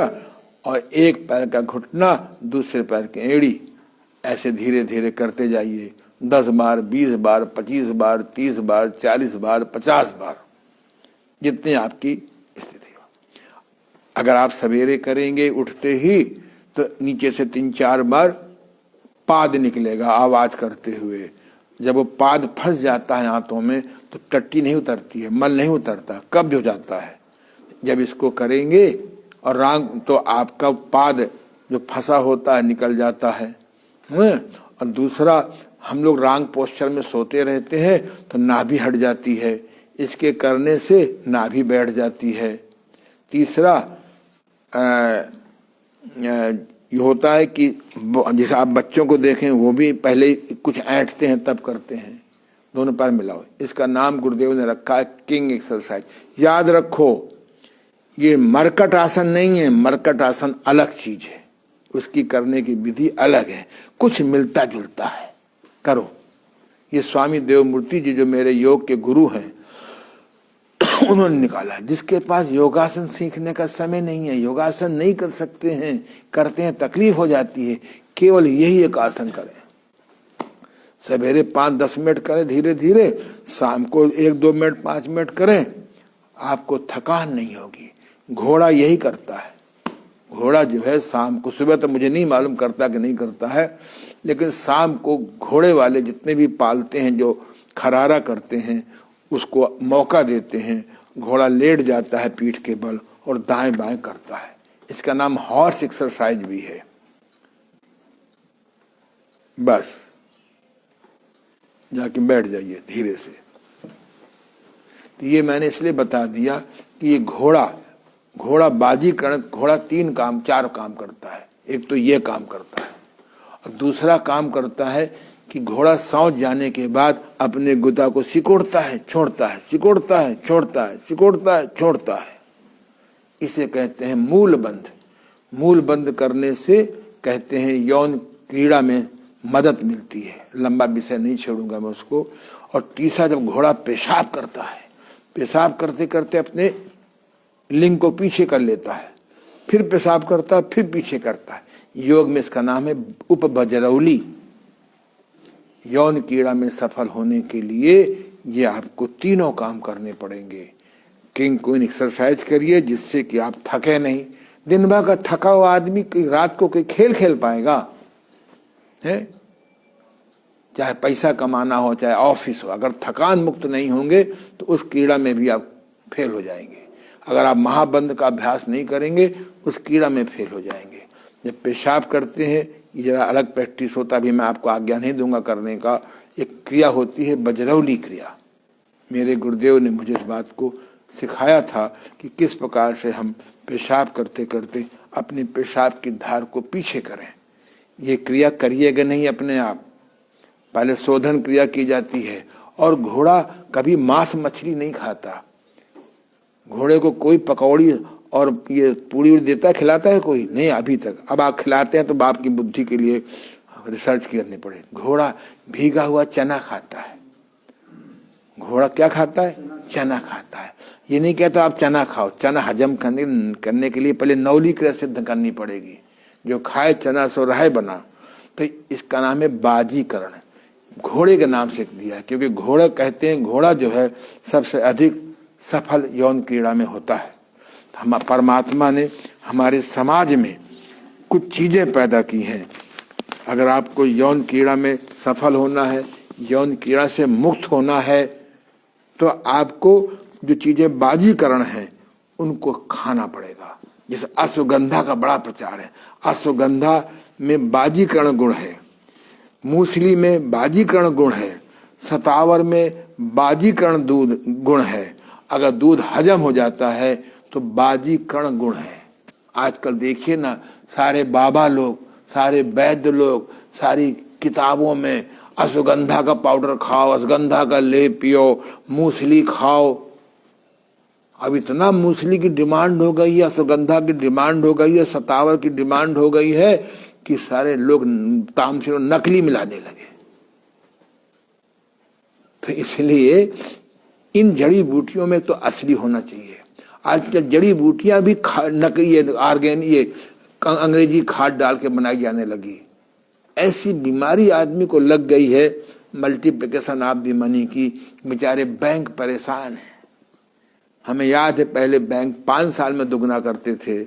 [SPEAKER 1] और एक पैर का घुटना, दूसरे पैर की एड़ी, ऐसे धीरे धीरे करते जाइए। 10 बार, 20 बार, 25 बार, 30 बार, 40 बार, 50 बार, जितनी आपकी स्थिति हो। अगर आप सवेरे करेंगे उठते ही, तो नीचे से 3-4 बार पाद निकलेगा आवाज करते हुए। जब वो पाद फंस जाता है हाथों में तो टट्टी नहीं उतरती है, मल नहीं उतरता, कब्ज हो जाता है। जब इसको करेंगे और रांग, तो आपका पाद जो फंसा होता है निकल जाता है। और दूसरा, हम लोग रांग पोस्चर में सोते रहते हैं तो नाभि हट जाती है, इसके करने से नाभि बैठ जाती है। तीसरा ये होता है कि जैसे आप बच्चों को देखें, वो भी पहले कुछ ऐंठते हैं तब करते हैं, दोनों पैर मिलाओ। इसका नाम गुरुदेव ने रखा है किंग एक्सरसाइज। याद रखो, ये मरकट आसन नहीं है, मरकट आसन अलग चीज है, उसकी करने की विधि अलग है, कुछ मिलता जुलता है। करो। ये स्वामी देवमूर्ति जी जो मेरे योग के गुरु हैं, उन्होंने निकाला। जिसके पास योगासन सीखने का समय नहीं है, योगासन नहीं कर सकते हैं, करते हैं तकलीफ हो जाती है, केवल यही एक आसन करें। सवेरे 5-10 मिनट करें धीरे धीरे, शाम को 1-2 मिनट 5 मिनट करें, आपको थकान नहीं होगी। घोड़ा यही करता है। घोड़ा जो है शाम को, सुबह तो मुझे नहीं मालूम करता कि नहीं करता है, लेकिन शाम को घोड़े वाले जितने भी पालते हैं, जो खरारा करते हैं, उसको मौका देते हैं, घोड़ा लेट जाता है पीठ के बल और दाएं बाएं करता है। इसका नाम हॉर्स एक्सरसाइज भी है। बस जाके बैठ जाइए धीरे से। तो ये मैंने इसलिए बता दिया कि ये घोड़ा बाजीकरण, घोड़ा 3 काम 4 काम करता है। एक तो ये काम करता है, और दूसरा काम करता है कि घोड़ा सौंच जाने के बाद अपने गुदा को सिकोड़ता है, छोड़ता है, सिकोड़ता है, छोड़ता है, सिकोड़ता है, छोड़ता है। इसे कहते हैं मूल बंध। मूल बंध करने से कहते हैं यौन क्रीड़ा में मदद मिलती है। लंबा विषय नहीं छेड़ूंगा मैं उसको। और तीसरा, जब घोड़ा पेशाब करता है, पेशाब करते करते अपने लिंग को पीछे कर लेता है, फिर पेशाब करता है, फिर पीछे करता है। योग में इसका नाम है उपबजरौली। यौन क्रीड़ा में सफल होने के लिए ये आपको तीनों काम करने पड़ेंगे। किंग क्वीन एक्सरसाइज करिए जिससे कि आप थके नहीं। दिन भर का थका हुआ आदमी रात को कोई खेल खेल पाएगा? है, चाहे पैसा कमाना हो, चाहे ऑफिस हो, अगर थकान मुक्त नहीं होंगे तो उस क्रीड़ा में भी आप फेल हो जाएंगे। अगर आप महाबंध का अभ्यास नहीं करेंगे, उस क्रीड़ा में फेल हो जाएंगे। जब पेशाब करते हैं, ये जरा अलग प्रैक्टिस होता, भी मैं आपको आज्ञा नहीं दूंगा करने का। एक क्रिया होती है बजरौली क्रिया। मेरे गुरुदेव ने मुझे इस बात को सिखाया था कि किस प्रकार से हम पेशाब करते करते अपने पेशाब की धार को पीछे करें। ये क्रिया करिएगा नहीं अपने आप, पहले शोधन क्रिया की जाती है। और घोड़ा कभी मांस मछली नहीं खाता। घोड़े को कोई पकौड़ी और ये पूड़ी देता है, खिलाता है कोई? नहीं अभी तक। अब आप खिलाते हैं तो बाप की बुद्धि के लिए रिसर्च करनी पड़े। घोड़ा भीगा हुआ चना खाता है। घोड़ा क्या खाता है? चना खाता है। ये नहीं कहता आप चना खाओ। चना हजम करने के लिए पहले नौली क्रिया सिद्ध करनी पड़ेगी। जो खाए चना सो रहे बना। तो इसका नाम है बाजीकरण। घोड़े के नाम से दिया है क्योंकि घोड़ा कहते हैं, घोड़ा जो है सबसे अधिक सफल यौन क्रीड़ा में होता है। हम परमात्मा ने हमारे समाज में कुछ चीजें पैदा की हैं। अगर आपको यौन क्रीड़ा में सफल होना है, यौन क्रीड़ा से मुक्त होना है, तो आपको जो चीजें बाजीकरण हैं उनको खाना पड़ेगा। जैसे अश्वगंधा का बड़ा प्रचार है। अश्वगंधा में बाजीकरण गुण है, मूसली में बाजीकरण गुण है, सतावर में बाजीकरण दूध गुण है। अगर दूध हजम हो जाता है तो बाजीकरण गुण है। आजकल देखिए ना, सारे बाबा लोग, सारे वैद्य लोग, सारी किताबों में अश्वगंधा का पाउडर खाओ, अश्वगंधा का लेप पियो, मूसली खाओ। अब इतना मूसली की डिमांड हो गई है, अश्वगंधा की डिमांड हो गई है, सतावर की डिमांड हो गई है कि सारे लोग तामसिल नकली मिलाने लगे। तो इसलिए इन जड़ी बूटियों में तो असली होना चाहिए। आज जड़ी बूटियां भी नकली ऑर्गेनिक, ये अंग्रेजी खाद डाल के बनाई जाने लगी। ऐसी बीमारी आदमी को लग गई है, मल्टीप्लिकेशन ऑफ द मनी की। बेचारे बैंक परेशान हैं। हमें याद है पहले बैंक 5 साल में दुगना करते थे।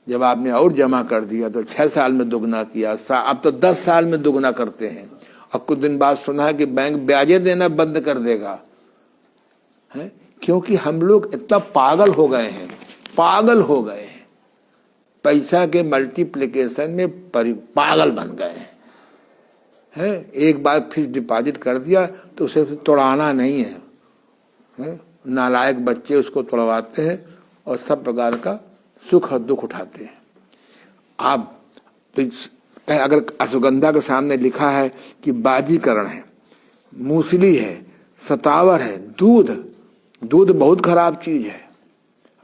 [SPEAKER 1] जब आपने और जमा कर दिया तो 6 साल में दुगना किया। अब तो 10 साल में दुगना करते हैं। और कुछ दिन बाद सुना है कि बैंक ब्याजें देना बंद कर देगा। है क्योंकि हम लोग इतना पागल हो गए हैं, पागल हो गए हैं। पैसा के मल्टीप्लिकेशन में पागल बन गए हैं। एक बार फिक्स डिपॉजिट कर दिया तो उसे तोड़ाना नहीं है। नालायक बच्चे उसको तोड़वाते हैं और सब प्रकार का सुख और दुख उठाते हैं। आप तो अगर अश्वगंधा के सामने लिखा है कि बाजीकरण है, मूसली है, सतावर है, दूध बहुत खराब चीज है।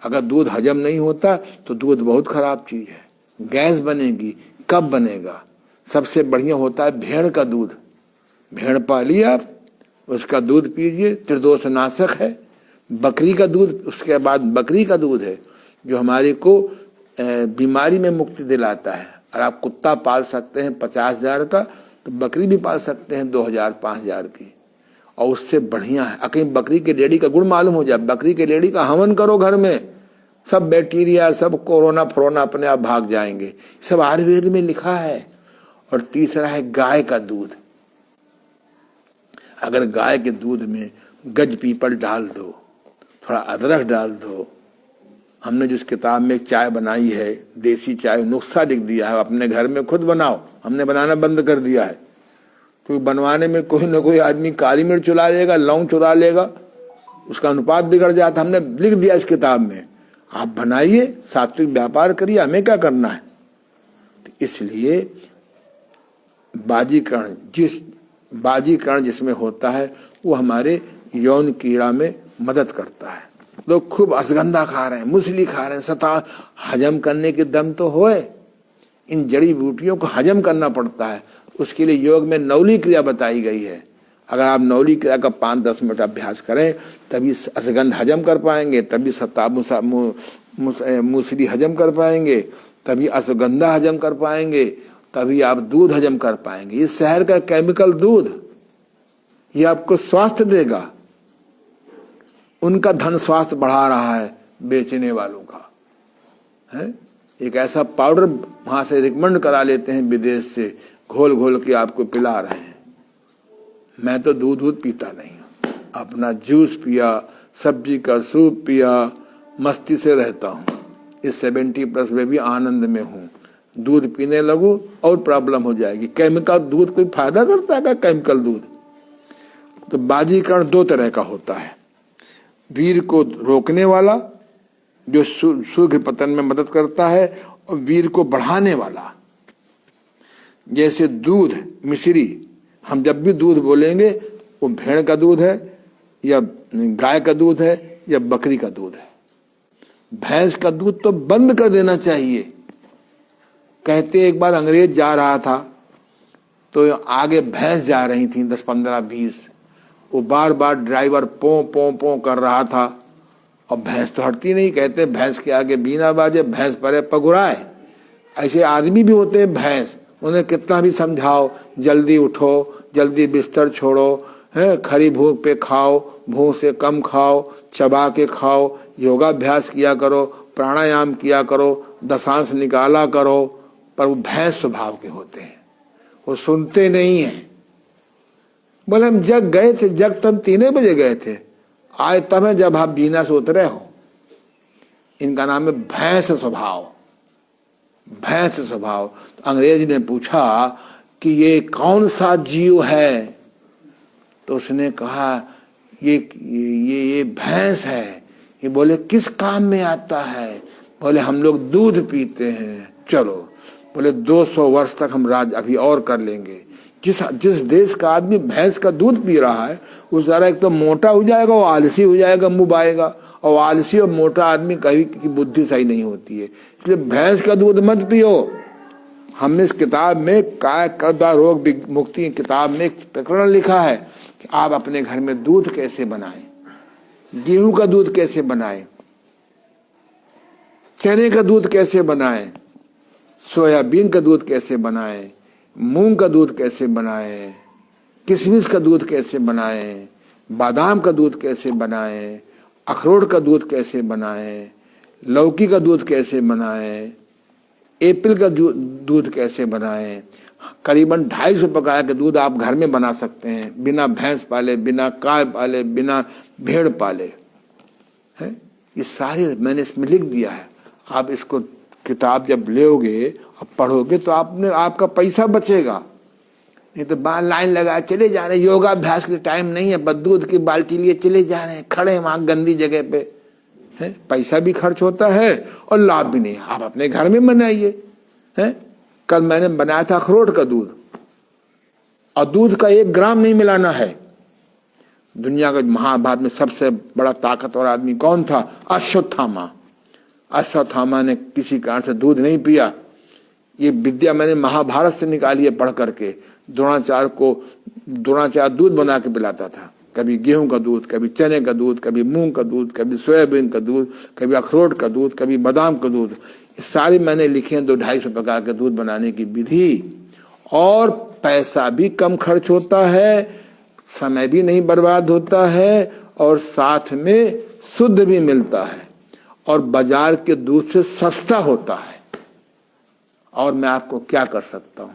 [SPEAKER 1] अगर दूध हजम नहीं होता तो दूध बहुत खराब चीज है। गैस बनेगी। कब बनेगा? सबसे बढ़िया होता है भेड़ का दूध। भेड़ पालिए आप, उसका दूध पीजिए, त्रिदोषनाशक है। बकरी का दूध, उसके बाद बकरी का दूध है जो हमारे को बीमारी में मुक्ति दिलाता है। और आप कुत्ता पाल सकते हैं 50,000 का, तो बकरी भी पाल सकते हैं 2,000-5,000 की, और उससे बढ़िया है। कहीं बकरी के लेडी का गुण मालूम हो जाए, बकरी के लेडी का हवन करो घर में, सब बैक्टीरिया, सब कोरोना फ्रोना अपने आप भाग जाएंगे। सब आयुर्वेद में लिखा है। और तीसरा है गाय का दूध। अगर गाय के दूध में गज पीपल डाल दो, थोड़ा अदरक डाल दो। हमने जिस किताब में एक चाय बनाई है, देसी चाय, नुस्खा लिख दिया है, अपने घर में खुद बनाओ। हमने बनाना बंद कर दिया है, क्योंकि बनवाने में कोई ना कोई आदमी काली मिर्च चुरा लेगा, लौंग चुरा लेगा, उसका अनुपात बिगड़ जाता। हमने लिख दिया इस किताब में, आप बनाइए, सात्विक व्यापार करिए, हमें क्या करना है। तो इसलिए बाजीकरण जिसमें होता है वो हमारे यौन कीड़ा में मदद करता है। लोग खूब अश्वगंधा खा रहे हैं, मूसली खा रहे हैं, सता हजम करने के दम तो होए। इन जड़ी बूटियों को हजम करना पड़ता है, उसके लिए योग में नौली क्रिया बताई गई है। अगर आप नौली क्रिया का 5-10 मिनट अभ्यास करें तभी अश्वगंध हजम कर पाएंगे, तभी सता मूसली हजम कर पाएंगे, तभी अश्वगंधा हजम कर पाएंगे, तभी आप दूध हजम कर पाएंगे। ये शहर का केमिकल दूध, ये आपको स्वास्थ्य देगा। उनका धन स्वास्थ्य बढ़ा रहा है बेचने वालों का, है। एक ऐसा पाउडर वहां से रिकमेंड करा लेते हैं विदेश से, घोल घोल के आपको पिला रहे हैं। मैं तो दूध पीता नहीं हूं, अपना जूस पिया, सब्जी का सूप पिया, मस्ती से रहता हूं। इस 70+ में भी आनंद में हूं। दूध पीने लगूं और प्रॉब्लम हो जाएगी। केमिकल दूध कोई फायदा करता है क्या? केमिकल दूध। तो बाजीकरण 2 तरह का होता है, वीर को रोकने वाला जो शीघ्र पतन में मदद करता है, और वीर को बढ़ाने वाला। जैसे दूध, मिश्री, हम जब भी दूध बोलेंगे वो भेड़ का दूध है या गाय का दूध है या बकरी का दूध है। भैंस का दूध तो बंद कर देना चाहिए। कहते एक बार अंग्रेज जा रहा था तो आगे भैंस जा रही थी 10, 15, 20। वो बार बार ड्राइवर पों पों पों कर रहा था और भैंस तो हटती नहीं। कहते भैंस के आगे बीना बाजे, भैंस परे पगुराए। ऐसे आदमी भी होते हैं भैंस, उन्हें कितना भी समझाओ, जल्दी उठो, जल्दी बिस्तर छोड़ो, है, खरी भूख पे खाओ, भूख से कम खाओ, चबा के खाओ, योगाभ्यास किया करो, प्राणायाम किया करो, दशांश निकाला करो, पर वो भैंस स्वभाव के होते हैं, वो सुनते नहीं हैं। बोले हम जग गए थे, जग तब 3 बजे गए थे, आज तब है जब आप बीना से उतरे हो। इनका नाम है भैंस स्वभाव, भैंस स्वभाव। तो अंग्रेज ने पूछा कि ये कौन सा जीव है? तो उसने कहा ये भैंस है। ये बोले किस काम में आता है? बोले हम लोग दूध पीते हैं। चलो, बोले 200 वर्ष तक हम राज अभी और कर लेंगे। जिस देश का आदमी भैंस का दूध पी रहा है वो सारा एक तो मोटा हो जाएगा, वो आलसी हो जाएगा, मुंह बाएगा। और आलसी और मोटा आदमी कभी की बुद्धि सही नहीं होती है। इसलिए भैंस का दूध मत पियो। हमने इस किताब में काय कर्दा रोग मुक्ति की किताब में एक प्रकरण लिखा है कि आप अपने घर में दूध कैसे बनाएं, गेहूं का दूध कैसे बनाएं, चने का दूध कैसे बनाएं, सोयाबीन का दूध कैसे बनाएं, मूंग का दूध कैसे बनाएं, किशमिश का दूध कैसे बनाएं, बादाम का दूध कैसे बनाएं, अखरोट का दूध कैसे बनाएं, लौकी का दूध कैसे बनाएं, एप्पल का दूध कैसे बनाएं। करीबन 250 प्रकार के दूध आप घर में बना सकते हैं, बिना भैंस पाले, बिना गाय पाले, बिना भेड़ पाले, है। ये सारे मैंने इसमें लिख दिया है। आप इसको किताब जब लेोगे और पढ़ोगे तो आपका पैसा बचेगा। नहीं तो लाइन लगाए चले जा रहे, योगाभ्यास के लिए टाइम नहीं है, बस दूध की बाल्टी लिए चले जा रहे हैं, खड़े हैं वहां गंदी जगह पे, है। पैसा भी खर्च होता है और लाभ भी नहीं। आप अपने घर में बनाइए, है। कल मैंने बनाया था अखरोट का दूध, और दूध का 1 ग्राम नहीं मिलाना है। दुनिया का महाभारत में सबसे बड़ा ताकतवर आदमी कौन था? अश्वत्थामा। अश्वत्थामा ने किसी कारण से दूध नहीं पिया। ये विद्या मैंने महाभारत से निकाली है पढ़ करके। द्रोणाचार्य दूध बना के पिलाता था, कभी गेहूं का दूध, कभी चने का दूध, कभी मूंग का दूध, कभी सोयाबीन का दूध, कभी अखरोट का दूध, कभी बादाम का दूध। ये सारी मैंने लिखे हैं 200-250 प्रकार के दूध बनाने की विधि। और पैसा भी कम खर्च होता है, समय भी नहीं बर्बाद होता है, और साथ में शुद्ध भी मिलता है, और बाजार के दूध से सस्ता होता है। और मैं आपको क्या कर सकता हूं?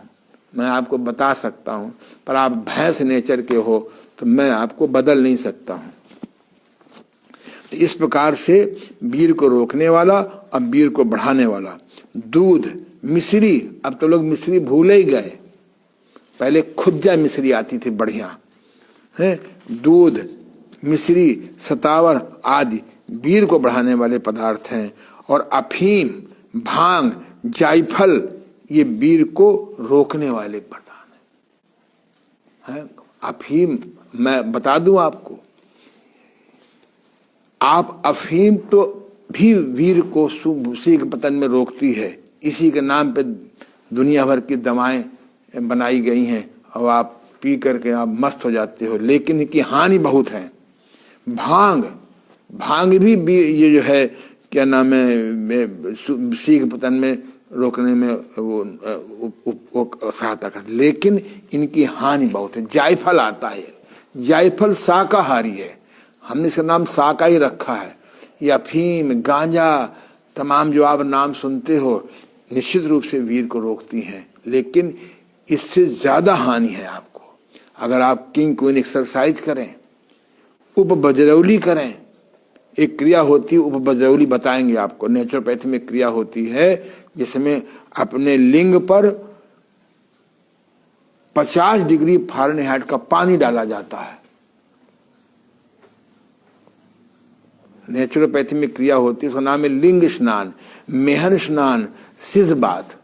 [SPEAKER 1] मैं आपको बता सकता हूं, पर आप भैंस नेचर के हो तो मैं आपको बदल नहीं सकता हूं। इस प्रकार से वीर को रोकने वाला और वीर को बढ़ाने वाला। दूध, मिश्री, अब तो लोग मिश्री भूल ही गए, पहले खुज्जा मिश्री आती थी बढ़िया है। दूध, मिश्री, सतावर आदि वीर को बढ़ाने वाले पदार्थ हैं। और अफीम, भांग, जायफल ये वीर को रोकने वाले पदार्थ हैं। अफीम मैं बता दूं आपको, आप अफीम तो भी वीर को उसी के पतन में रोकती है। इसी के नाम पे दुनिया भर की दवाएं बनाई गई हैं और आप पी करके आप मस्त हो जाते हो, लेकिन इनकी हानि बहुत है। भांग भी ये जो है क्या नाम है उसी के पतन में रोकने में वो सहायता करते, लेकिन इनकी हानि बहुत है। जायफल आता है, जायफल शाकाहारी है, हमने इसका नाम शाका ही रखा है। ये अफीम, गांजा, तमाम जो आप नाम सुनते हो निश्चित रूप से वीर को रोकती हैं, लेकिन इससे ज्यादा हानि है आपको। अगर आप किंग क्वीन एक्सरसाइज करें, उपबजरौली करें, एक क्रिया होती है उपबजरौली, बताएंगे आपको। नेचुरोपैथी में क्रिया होती है जिसमें अपने लिंग पर 50 डिग्री फ़ारेनहाइट का पानी डाला जाता है। नेचुरोपैथी में क्रिया होती है, उसका नाम है लिंग स्नान, मेहन स्नान, सिजबात।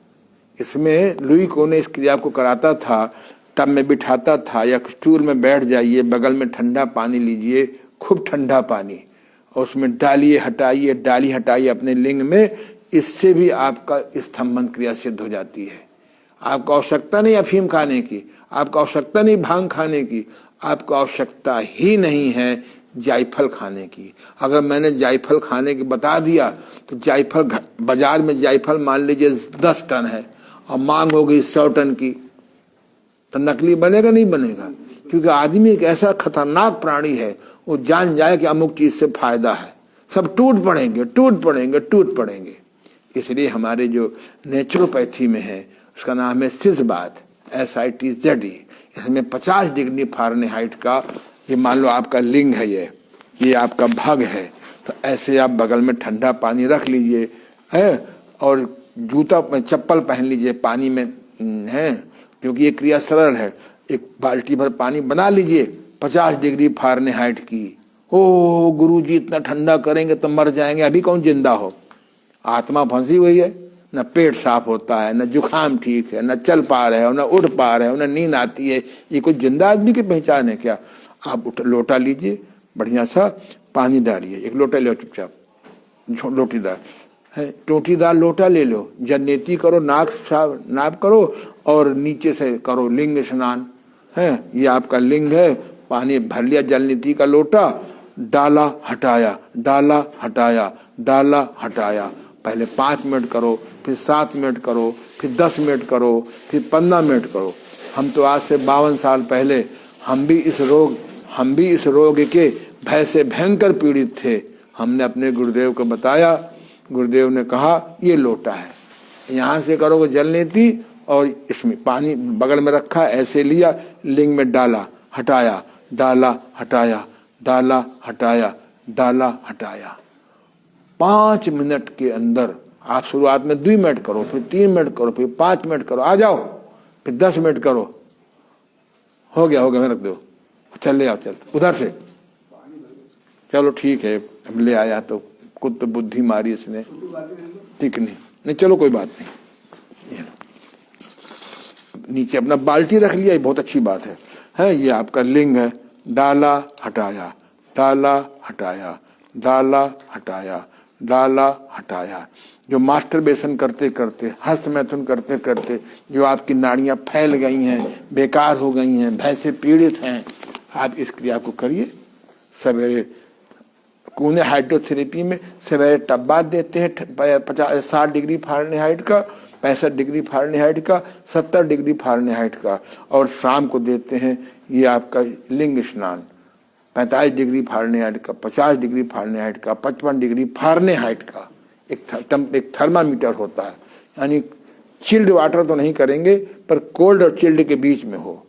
[SPEAKER 1] इसमें लुई को ने इस क्रिया को कराता था, टब में बिठाता था या स्टूल में बैठ जाइए, बगल में ठंडा पानी लीजिए, खूब ठंडा पानी, और उसमें डालिए हटाइए, डाली हटाइए अपने लिंग में। इससे भी आपका स्तंभन क्रिया सिद्ध हो जाती है। आपको आवश्यकता नहीं अफीम खाने की, आपको आवश्यकता नहीं भांग खाने की, आपको आवश्यकता ही नहीं है जायफल खाने की। अगर मैंने जायफल खाने की बता दिया तो जायफल बाजार में जायफल मान लीजिए 10 टन है और मांग हो गई 100 टन की, तो नकली बनेगा नहीं बनेगा? क्योंकि आदमी एक ऐसा खतरनाक प्राणी है, वो जान जाए कि अमुक चीज से फायदा है, सब टूट पड़ेंगे टूट पड़ेंगे टूट पड़ेंगे। इसलिए हमारे जो नेचुरोपैथी में है उसका नाम है सिजबात, SITZE। इसमें 50 डिग्री फ़ारेनहाइट का, ये मान लो आपका लिंग है, ये आपका भग है, तो ऐसे आप बगल में ठंडा पानी रख लीजिए है, और जूता चप्पल पहन लीजिए पानी में है, क्योंकि ये क्रिया सरल है। एक बाल्टी भर पानी बना लीजिए 50 डिग्री फ़ारेनहाइट की। ओ गुरु जी इतना ठंडा करेंगे तो मर जाएंगे, अभी कौन जिंदा हो? आत्मा फंसी हुई है, न पेट साफ होता है, न जुकाम ठीक है, न चल पा रहे हो, न उठ पा रहे हो, न नींद आती है। ये कोई जिंदा आदमी की पहचान है क्या? आप लोटा लीजिए, बढ़िया सा पानी डालिए, एक लोटा लो चुपचाप, लोटीदार है, टोटीदार लोटा ले लो, जलनेती करो, नाक करो और नीचे से करो लिंग स्नान है। ये आपका लिंग है, पानी भर लिया जलनीति का लोटा, डाला हटाया, डाला हटाया, डाला हटाया। पहले 5 मिनट करो, फिर 7 मिनट करो, फिर 10 मिनट करो, फिर 15 मिनट करो। हम तो आज से 52 साल पहले हम भी इस रोग के भय से भयंकर पीड़ित थे। हमने अपने गुरुदेव को बताया, गुरुदेव ने कहा ये लोटा है, यहाँ से करोगे जलनीति, और इसमें पानी बगल में रखा, ऐसे लिया, लिंग में डाला हटाया, डाला हटाया, डाला हटाया, डाला हटाया। 5 मिनट के अंदर, आप शुरुआत में 2 मिनट करो, फिर 3 मिनट करो, फिर 5 मिनट करो, आ जाओ, फिर 10 मिनट करो, हो गया रख दो, चल ले आओ, चल उधर से, चलो ठीक है, अब ले आया तो खुद तो बुद्धि मारी इसने, ठीक नहीं, चलो कोई बात नहीं, नीचे अपना बाल्टी रख लिया, ये बहुत अच्छी बात है। ये आपका लिंग है, डाला हटाया, डाला हटाया, डाला हटाया, डाला हटाया। जो मास्टरबेशन करते करते, हस्त मैथुन करते करते जो आपकी नाड़ियां फैल गई हैं, बेकार हो गई हैं, भय से पीड़ित हैं, आप इस क्रिया को करिए। सवेरे कूने हाइड्रोथेरेपी में सवेरे टब्बा देते हैं 60 डिग्री फ़ारेनहाइट का, 65 डिग्री फ़ारेनहाइट का, 70 डिग्री फ़ारेनहाइट का, और शाम को देते हैं ये आपका लिंग स्नान 45 डिग्री फ़ारेनहाइट का, 50 डिग्री फ़ारेनहाइट का, 55 डिग्री फ़ारेनहाइट का। एक थर्मामीटर होता है, यानी चिल्ड वाटर तो नहीं करेंगे, पर कोल्ड और चिल्ड के बीच में हो।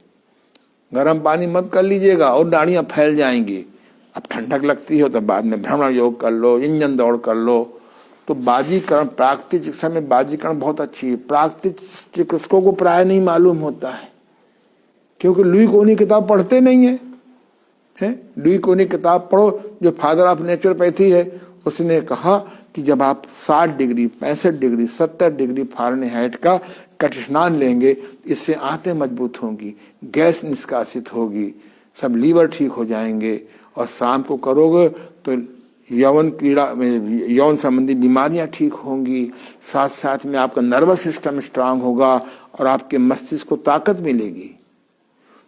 [SPEAKER 1] गर्म पानी मत कर लीजिएगा और नाड़ियां फैल जाएंगी। अब ठंडक लगती हो तो बाद में भ्रमण योग कर लो, इंजन दौड़ कर लो। तो बाजीकरण, प्राकृतिक चिकित्सा में बाजीकरण बहुत अच्छी है। प्राकृतिक चिकित्सकों को प्राय नहीं मालूम होता है, क्योंकि लुई कोनी किताब पढ़ते नहीं है। लुई कोनी किताब पढ़ो, जो फादर ऑफ नेचुरोपैथी है, उसने कहा कि जब आप 60 डिग्री, 65 डिग्री, 70 डिग्री फ़ारेनहाइट का कट स्नान लेंगे, इससे आंतें मजबूत होंगी, गैस निष्कासित होगी, सब लीवर ठीक हो जाएंगे। और शाम को करोगे तो यौन संबंधी बीमारियां ठीक होंगी, साथ साथ में आपका नर्वस सिस्टम स्ट्रांग होगा और आपके मस्तिष्क को ताकत मिलेगी।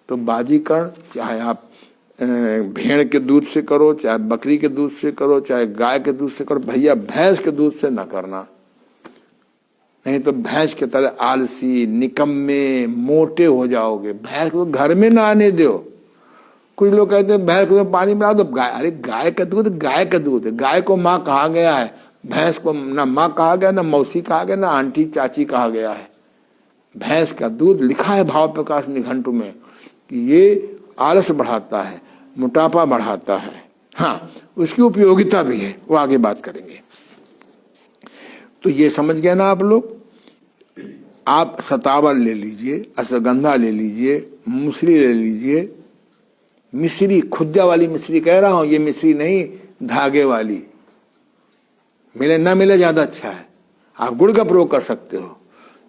[SPEAKER 1] तो बाजीकरण चाहे आप भेड़ के दूध से करो, चाहे बकरी के दूध से करो, चाहे गाय के दूध से करो, भैया भैंस के दूध से ना करना, नहीं तो भैंस के तरह आलसी, निकम्मे, मोटे हो जाओगे। भैंस को घर में ना आने दो। कुछ लोग कहते हैं भैंस को पानी पिला दो। गाय, अरे गाय का दूध गाय का दूध है। गाय को माँ कहा गया है, भैंस को ना माँ कहा गया, ना मौसी कहा गया, ना आंटी चाची कहा गया है। भैंस का दूध लिखा है भाव प्रकाश निघंटु में कि ये आलस बढ़ाता है, मोटापा बढ़ाता है। हाँ, उसकी उपयोगिता भी है, वो आगे बात करेंगे। तो ये समझ गए ना आप लोग। आप सतावर ले लीजिए, अश्वगंधा ले लीजिए, मूसली ले लीजिए, मिश्री, खुद्दा वाली मिश्री कह रहा हूं, ये मिश्री नहीं धागे वाली। मिले ना मिले ज्यादा अच्छा है। आप गुड़ का प्रयोग कर सकते हो।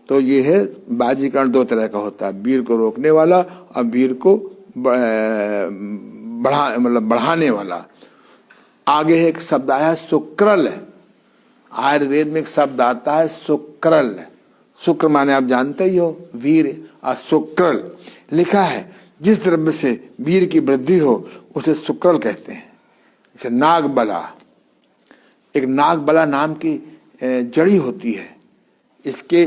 [SPEAKER 1] तो ये है बाजीकरण, दो तरह का होता है, वीर को रोकने वाला और वीर को बढ़ाने वाला। आगे एक शब्द आया है शुक्रल। आयुर्वेद में एक शब्द आता है शुक्रल। शुक्र माने आप जानते ही हो, वीर, और शुक्रल लिखा है जिस द्रव्य से वीर की वृद्धि हो उसे शुक्रल कहते हैं। जैसे नागबला, एक नागबला नाम की जड़ी होती है। इसके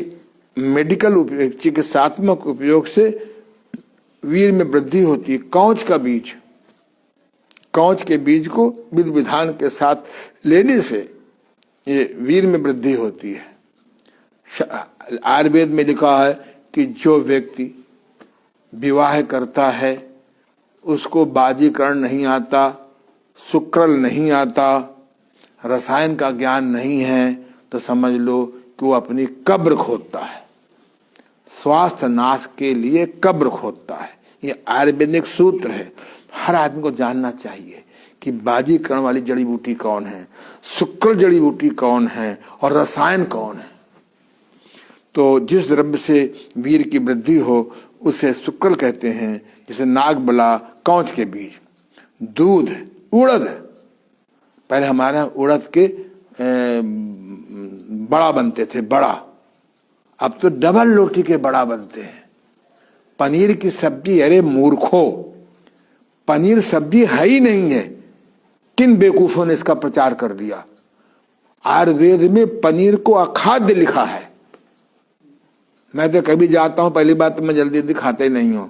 [SPEAKER 1] मेडिकल चिकित्सात्मक उपयोग से वीर में वृद्धि होती है। कौच का बीज, कौच के बीज को विधि विधान के साथ लेने से ये वीर में वृद्धि होती है। आयुर्वेद में लिखा है कि जो व्यक्ति विवाह करता है उसको बाजीकरण नहीं आता, शुक्रल नहीं आता, रसायन का ज्ञान नहीं है, तो समझ लो कि वो अपनी कब्र खोदता है। स्वास्थ्य नाश के लिए कब्र खोदता है। ये आयुर्वेदिक सूत्र है। हर आदमी को जानना चाहिए कि बाजीकरण वाली जड़ी बूटी कौन है, शुक्र जड़ी बूटी कौन है और रसायन कौन है। तो जिस द्रव्य से वीर की वृद्धि हो उसे शुक्र कहते हैं। जैसे नागबला, कौच के बीज, दूध, उड़द। पहले हमारे यहाँ उड़द के बड़ा बनते थे, बड़ा। अब तो डबल रोटी के बड़ा बनते हैं। पनीर की सब्जी, अरे मूर्खो, पनीर सब्जी है ही नहीं है। किन बेवकूफों ने इसका प्रचार कर दिया। आयुर्वेद में पनीर को अखाद्य लिखा है। मैं तो कभी जाता हूं, पहली बात तो मैं जल्दी खाते नहीं हूं।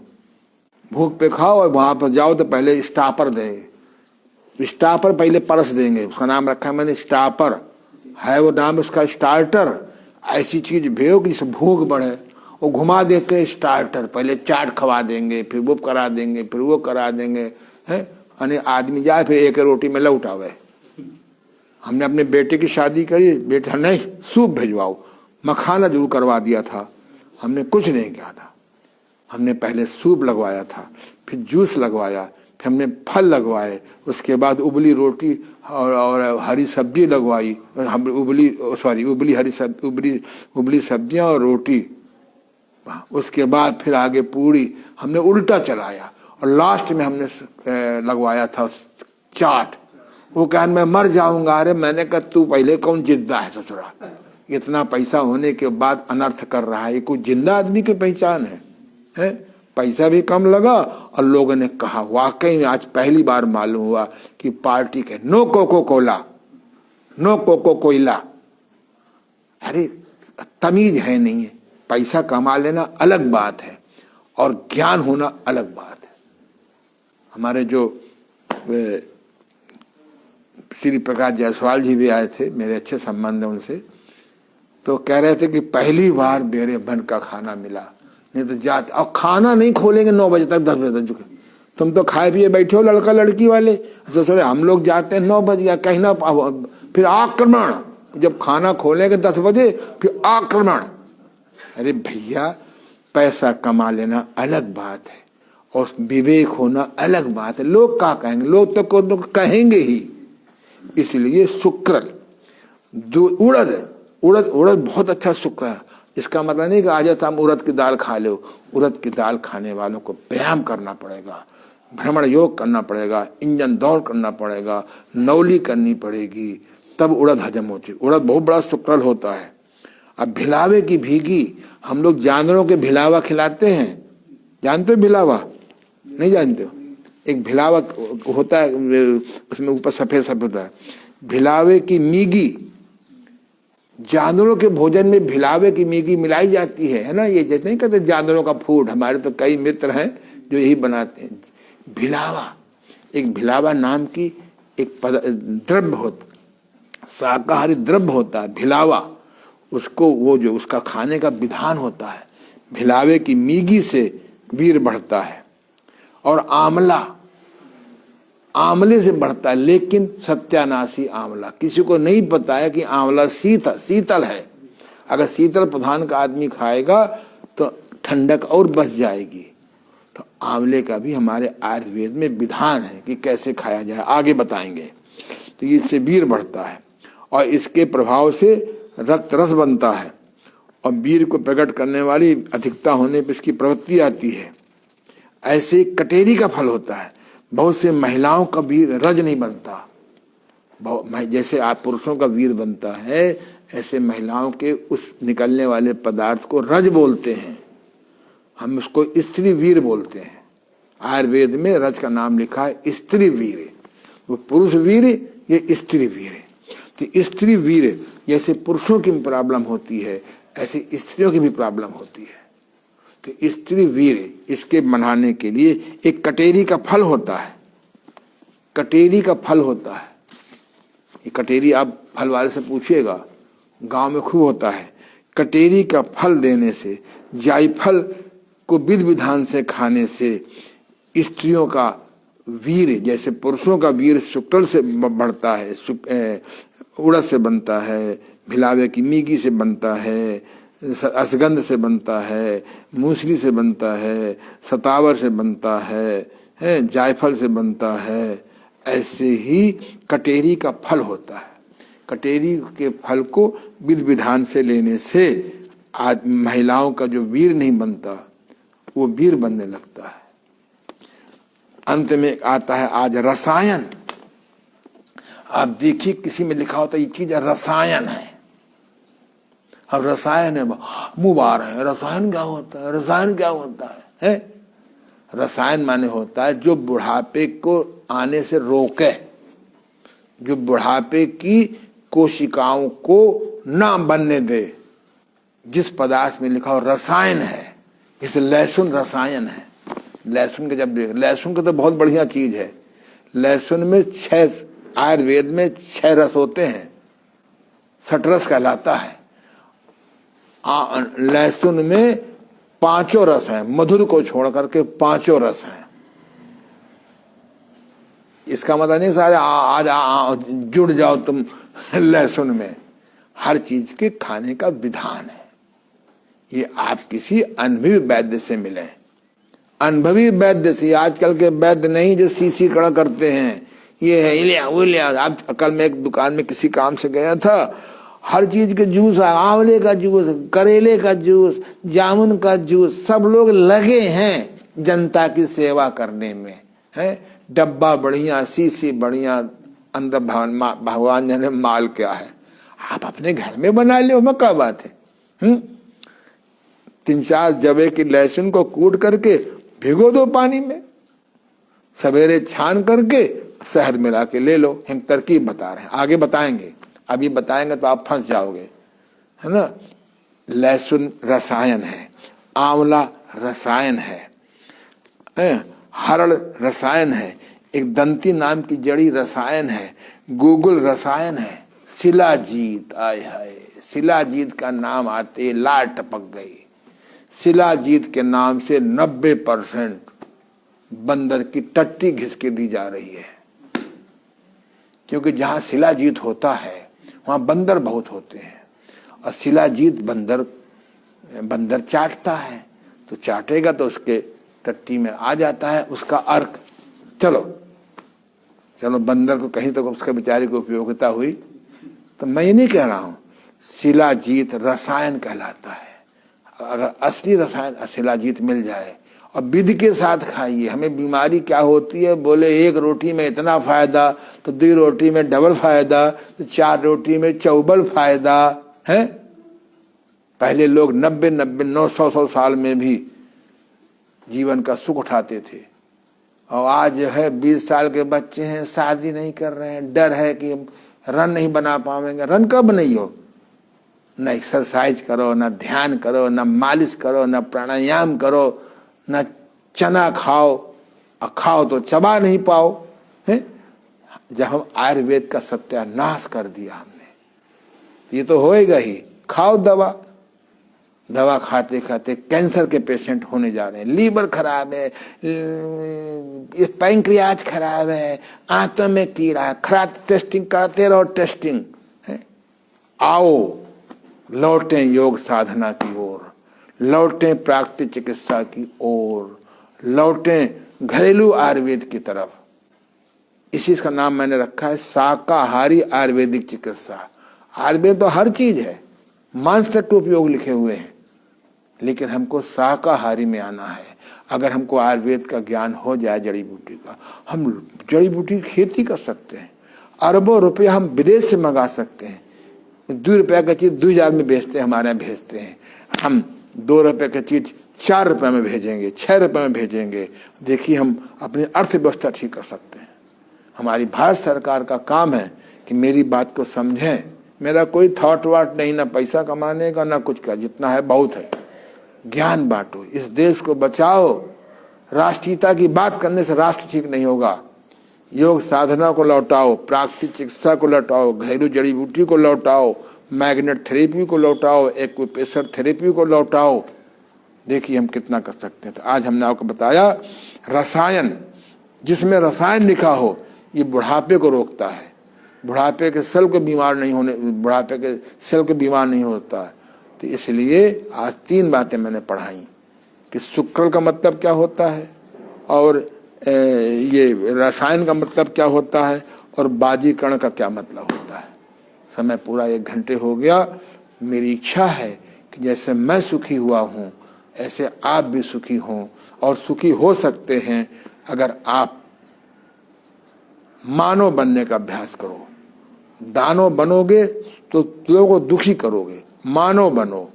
[SPEAKER 1] भूख पे खाओ और वहां पर जाओ तो पहले स्टापर देंगे। स्टापर पहले परस देंगे, उसका नाम रखा है मैंने स्टापर, है वो नाम उसका स्टार्टर। ऐसी चीज भेजो कि जिससे भूख बढ़े। वो घुमा देते हैं स्टार्टर, पहले चाट खवा देंगे, फिर वो करा देंगे, फिर वो करा देंगे, है। यानी आदमी जाए फिर एक रोटी में लौट आवे। हमने अपने बेटे की शादी करी, बेटा नहीं सूप भिजवाओ, मखाना जरूर करवा दिया था, हमने कुछ नहीं किया था। हमने पहले सूप लगवाया था, फिर जूस लगवाया, फिर हमने फल लगवाए, उसके बाद उबली रोटी और हरी सब्जी लगवाई, उबली सब्जियां और रोटी। उसके बाद फिर आगे पूरी, हमने उल्टा चलाया और लास्ट में हमने लगवाया था चाट। वो कहा मैं मर जाऊंगा। अरे मैंने कहा तू पहले कौन जिद्दा है ससुरा, इतना पैसा होने के बाद अनर्थ कर रहा है। ये कोई जिंदा आदमी की पहचान है? पैसा भी कम लगा और लोगों ने कहा, वाकई में आज पहली बार मालूम हुआ कि पार्टी के नो कोको कोला, नो कोको कोयला। अरे तमीज है नहीं है। पैसा कमा लेना अलग बात है और ज्ञान होना अलग बात है। हमारे जो श्री प्रकाश जायसवाल जी भी आए थे, मेरे अच्छे संबंध है उनसे। तो कह रहे थे कि पहली बार मेरे मन का खाना मिला, नहीं तो जाते और खाना नहीं खोलेंगे 9 बजे तक 10 बजे तक। तुम तो खाए पिए बैठे हो लड़का लड़की वाले, तो सोचे हम लोग जाते हैं 9 बज गया कहीं ना, फिर आक्रमण, जब खाना खोलेंगे 10 बजे फिर आक्रमण। अरे भैया पैसा कमा लेना अलग बात है और विवेक होना अलग बात है। लोग क्या कहेंगे, लोग तो कहेंगे ही। इसलिए शुक्र उड़द उड़द उड़द बहुत अच्छा शुक्र है। इसका मतलब नहीं कि आज हम उड़द की दाल खा लो। उड़द की दाल खाने वालों को व्यायाम करना पड़ेगा, भ्रमण योग करना पड़ेगा, इंजन दौड़ करना पड़ेगा, नौली करनी पड़ेगी, तब उड़द हजम होती है। उड़द बहुत बड़ा शुक्रल होता है। अब भिलावे की भीगी, हम लोग जानवरों के भिलावा खिलाते हैं, जानते हो भिलावा? नहीं जानते हो? एक भिलावा होता है, उसमें ऊपर सफेद सफेद होता है। भिलावे की मीगी, जानवरों के भोजन में भिलावे की मीगी मिलाई जाती है ना। ये जैसे नहीं कहते जानवरों का फूड, हमारे तो कई मित्र हैं जो यही बनाते हैं। भिलावा, एक भिलावा नाम की एक द्रव्य होता, शाकाहारी द्रव्य होता है भिलावा। उसको वो जो उसका खाने का विधान होता है। भिलावे की मीगी से वीर बढ़ता है। और आंवला, आंवले से बढ़ता है, लेकिन सत्यानाशी आंवला, किसी को नहीं पता है कि आंवला शीतल है। अगर शीतल प्रधान का आदमी खाएगा तो ठंडक और बच जाएगी। तो आंवले का भी हमारे आयुर्वेद में विधान है कि कैसे खाया जाए, आगे बताएंगे। तो इससे वीर बढ़ता है और इसके प्रभाव से रक्त रस बनता है और वीर को प्रकट करने वाली अधिकता होने पर इसकी प्रवृत्ति आती है। ऐसे कटेरी का फल होता है। बहुत से महिलाओं का वीर रज नहीं बनता, जैसे आप पुरुषों का वीर बनता है ऐसे महिलाओं के उस निकलने वाले पदार्थ को रज बोलते हैं। हम उसको स्त्री वीर बोलते हैं। आयुर्वेद में रज का नाम लिखा है स्त्री वीर। वो पुरुष वीर, ये स्त्री वीर। तो स्त्री वीर जैसे पुरुषों की प्रॉब्लम होती है ऐसे स्त्रियों की भी प्रॉब्लम होती है। तो स्त्री वीर, इसके मनाने के लिए एक कटेरी का फल होता है। कटेरी का फल होता है, ये कटेरी आप फल वाले से पूछिएगा, गांव में खूब होता है। कटेरी का फल देने से, जायफल को विधि विधान से खाने से स्त्रियों का वीर, जैसे पुरुषों का वीर शुक्र से बढ़ता है, उड़द से बनता है, भिलावे की मीगी से बनता है, असगंध से बनता है, मूसली से बनता है, सतावर से बनता है, जायफल से बनता है। ऐसे ही कटेरी का फल होता है। कटेरी के फल को विधि विधान से लेने से आज महिलाओं का जो वीर नहीं बनता वो वीर बनने लगता है। अंत में आता है आज रसायन। आप देखिए किसी में लिखा होता है ये चीज रसायन है। अब रसायन है, मुंह बार है, रसायन क्या होता है? रसायन क्या होता है? रसायन माने होता है जो बुढ़ापे को आने से रोके, जो बुढ़ापे की कोशिकाओं को ना बनने दे। जिस पदार्थ में लिखा हो रसायन है, जैसे लहसुन रसायन है। लहसुन के जब देख, लहसुन का तो बहुत बढ़िया चीज है। लहसुन में 6, आयुर्वेद में 6 रस होते हैं, सटरस कहलाता है। लहसुन में 5 रस हैं, मधुर को छोड़ करके 5 रस हैं। इसका मतलब नहीं सारे आज जुड़ जाओ तुम लहसुन में। हर चीज के खाने का विधान है। ये आप किसी अनुभवी वैद्य से मिले, अनुभवी वैद्य से। आजकल के वैद्य नहीं जो सीसी कड़ा करते हैं, ये है ले वो ले। आप कल मैं एक दुकान में किसी काम से गया था, हर चीज के जूस, आंवले का जूस, करेले का जूस, जामुन का जूस, सब लोग लगे हैं जनता की सेवा करने में। है डब्बा बढ़िया, सीसी बढ़िया, अंदर भगवान जाने माल क्या है। आप अपने घर में बना लो, में क्या बात है? 3-4 जवे की लहसुन को कूट करके भिगो दो पानी में, सवेरे छान करके शहद मिला के ले लो। हम तरकीब बता रहे हैं, आगे बताएंगे। अभी बताएंगे तो आप फंस जाओगे, है ना। लहसुन रसायन है, आंवला रसायन है, हरड़ रसायन है, एक दंती नाम की जड़ी रसायन है, गूगल रसायन है, शिलाजीत, आय हाय शिलाजीत का नाम आते लार टपक गई। शिलाजीत के नाम से 90% बंदर की टट्टी घिस के दी जा रही है, क्योंकि जहां शिलाजीत होता है वहां बंदर बहुत होते हैं, और शिलाजीत बंदर चाटता है, तो चाटेगा तो उसके टट्टी में आ जाता है उसका अर्क। चलो बंदर को कहीं तक तो उसके बेचारे की उपयोगिता हुई। तो मैं ये नहीं कह रहा हूं, शिलाजीत रसायन कहलाता है। अगर असली रसायन शिलाजीत मिल जाए और विधि के साथ खाइए। हमें बीमारी क्या होती है, बोले 1 रोटी में इतना फायदा, तो 2 रोटी में डबल फायदा, तो 4 रोटी में चौबल फायदा है। पहले लोग 90-100 साल में भी जीवन का सुख उठाते थे, और आज जो है 20 साल के बच्चे हैं, शादी नहीं कर रहे हैं, डर है कि रन नहीं बना पाएंगे। रन कब नहीं हो, न एक्सरसाइज करो, न ध्यान करो, न मालिश करो, न प्राणायाम करो, न चना खाओ, और खाओ तो चबा नहीं पाओ है। जब हम आयुर्वेद का सत्यानाश कर दिया हमने, ये तो होएगा ही। खाओ दवा खाते खाते कैंसर के पेशेंट होने जा रहे हैं, लीवर खराब है, पैंक्रियाज खराब है, आंतों में कीड़ा, खराब टेस्टिंग करते रहो, टेस्टिंग है। आओ लौटें योग साधना की ओर, लौटें प्राकृतिक चिकित्सा की ओर, लौटें घरेलू आयुर्वेद की तरफ। इसी का नाम मैंने रखा है शाकाहारी आयुर्वेदिक चिकित्सा। आयुर्वेद तो हर चीज है, मांस तक के उपयोग लिखे हुए हैं, लेकिन हमको शाकाहारी में आना है। अगर हमको आयुर्वेद का ज्ञान हो जाए, जड़ी बूटी का, हम जड़ी बूटी की खेती कर सकते हैं। अरबों रुपया हम विदेश से मंगा सकते हैं। 2 रुपया का चीज 2000 में बेचते हैं, हमारे यहाँ भेजते हैं। हम 2 रुपये की चीज 4 रुपये में भेजेंगे, 6 रुपये में भेजेंगे। देखिए हम अपनी अर्थव्यवस्था ठीक कर सकते हैं। हमारी भारत सरकार का काम है कि मेरी बात को समझें। मेरा कोई थॉट वाट नहीं, ना पैसा कमाने का ना कुछ का, जितना है बहुत है। ज्ञान बांटो, इस देश को बचाओ। राष्ट्रीयता की बात करने से राष्ट्र ठीक नहीं होगा। योग साधना को लौटाओ, प्राकृतिक चिकित्सा को लौटाओ, घरेलू जड़ी बूटी को लौटाओ, मैग्नेट थेरेपी को लौटाओ, एक्यूप्रेशर थेरेपी को लौटाओ। देखिए हम कितना कर सकते हैं। तो आज हमने आपको बताया रसायन, जिसमें रसायन लिखा हो, ये बुढ़ापे को रोकता है। बुढ़ापे के सेल को बीमार नहीं होने, बुढ़ापे के सेल को बीमार नहीं होता है। तो इसलिए आज 3 बातें मैंने पढ़ाई कि शुक्र का मतलब क्या होता है, और ये रसायन का मतलब क्या होता है, और बाजीकरण का क्या मतलब होता है। समय पूरा 1 घंटे हो गया। मेरी इच्छा है कि जैसे मैं सुखी हुआ हूँ, ऐसे आप भी सुखी हों, और सुखी हो सकते हैं अगर आप मानव बनने का अभ्यास करो। दानव बनोगे तो लोगों को दुखी करोगे। मानव बनो,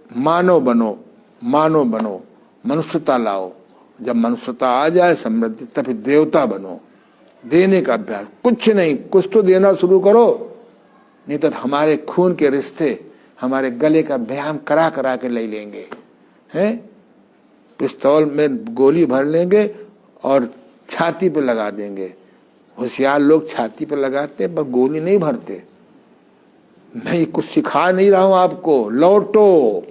[SPEAKER 1] मानव बनो, मानव बनो, मनुष्यता लाओ। जब मनुष्यता आ जाए, समृद्धि, तभी देवता बनो। देने का अभ्यास, कुछ नहीं, कुछ तो देना शुरू करो, नहीं तो हमारे खून के रिश्ते हमारे गले का व्यायाम करा करा के ले लेंगे हैं। पिस्तौल में गोली भर लेंगे और छाती पे लगा देंगे। होशियार लोग छाती पे लगाते पर गोली नहीं भरते। मैं कुछ सिखा नहीं रहा हूं आपको। लौटो,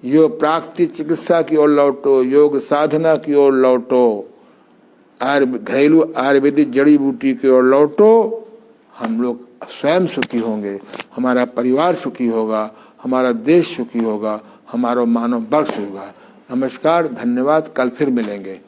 [SPEAKER 1] योग प्राकृतिक चिकित्सा की ओर लौटो, योग साधना की ओर लौटो, घरेलू आयुर्वेदिक जड़ी बूटी की ओर लौटो। हम लोग स्वयं सुखी होंगे, हमारा परिवार सुखी होगा, हमारा देश सुखी होगा, हमारा मानव वर्ग होगा। नमस्कार, धन्यवाद। कल फिर मिलेंगे।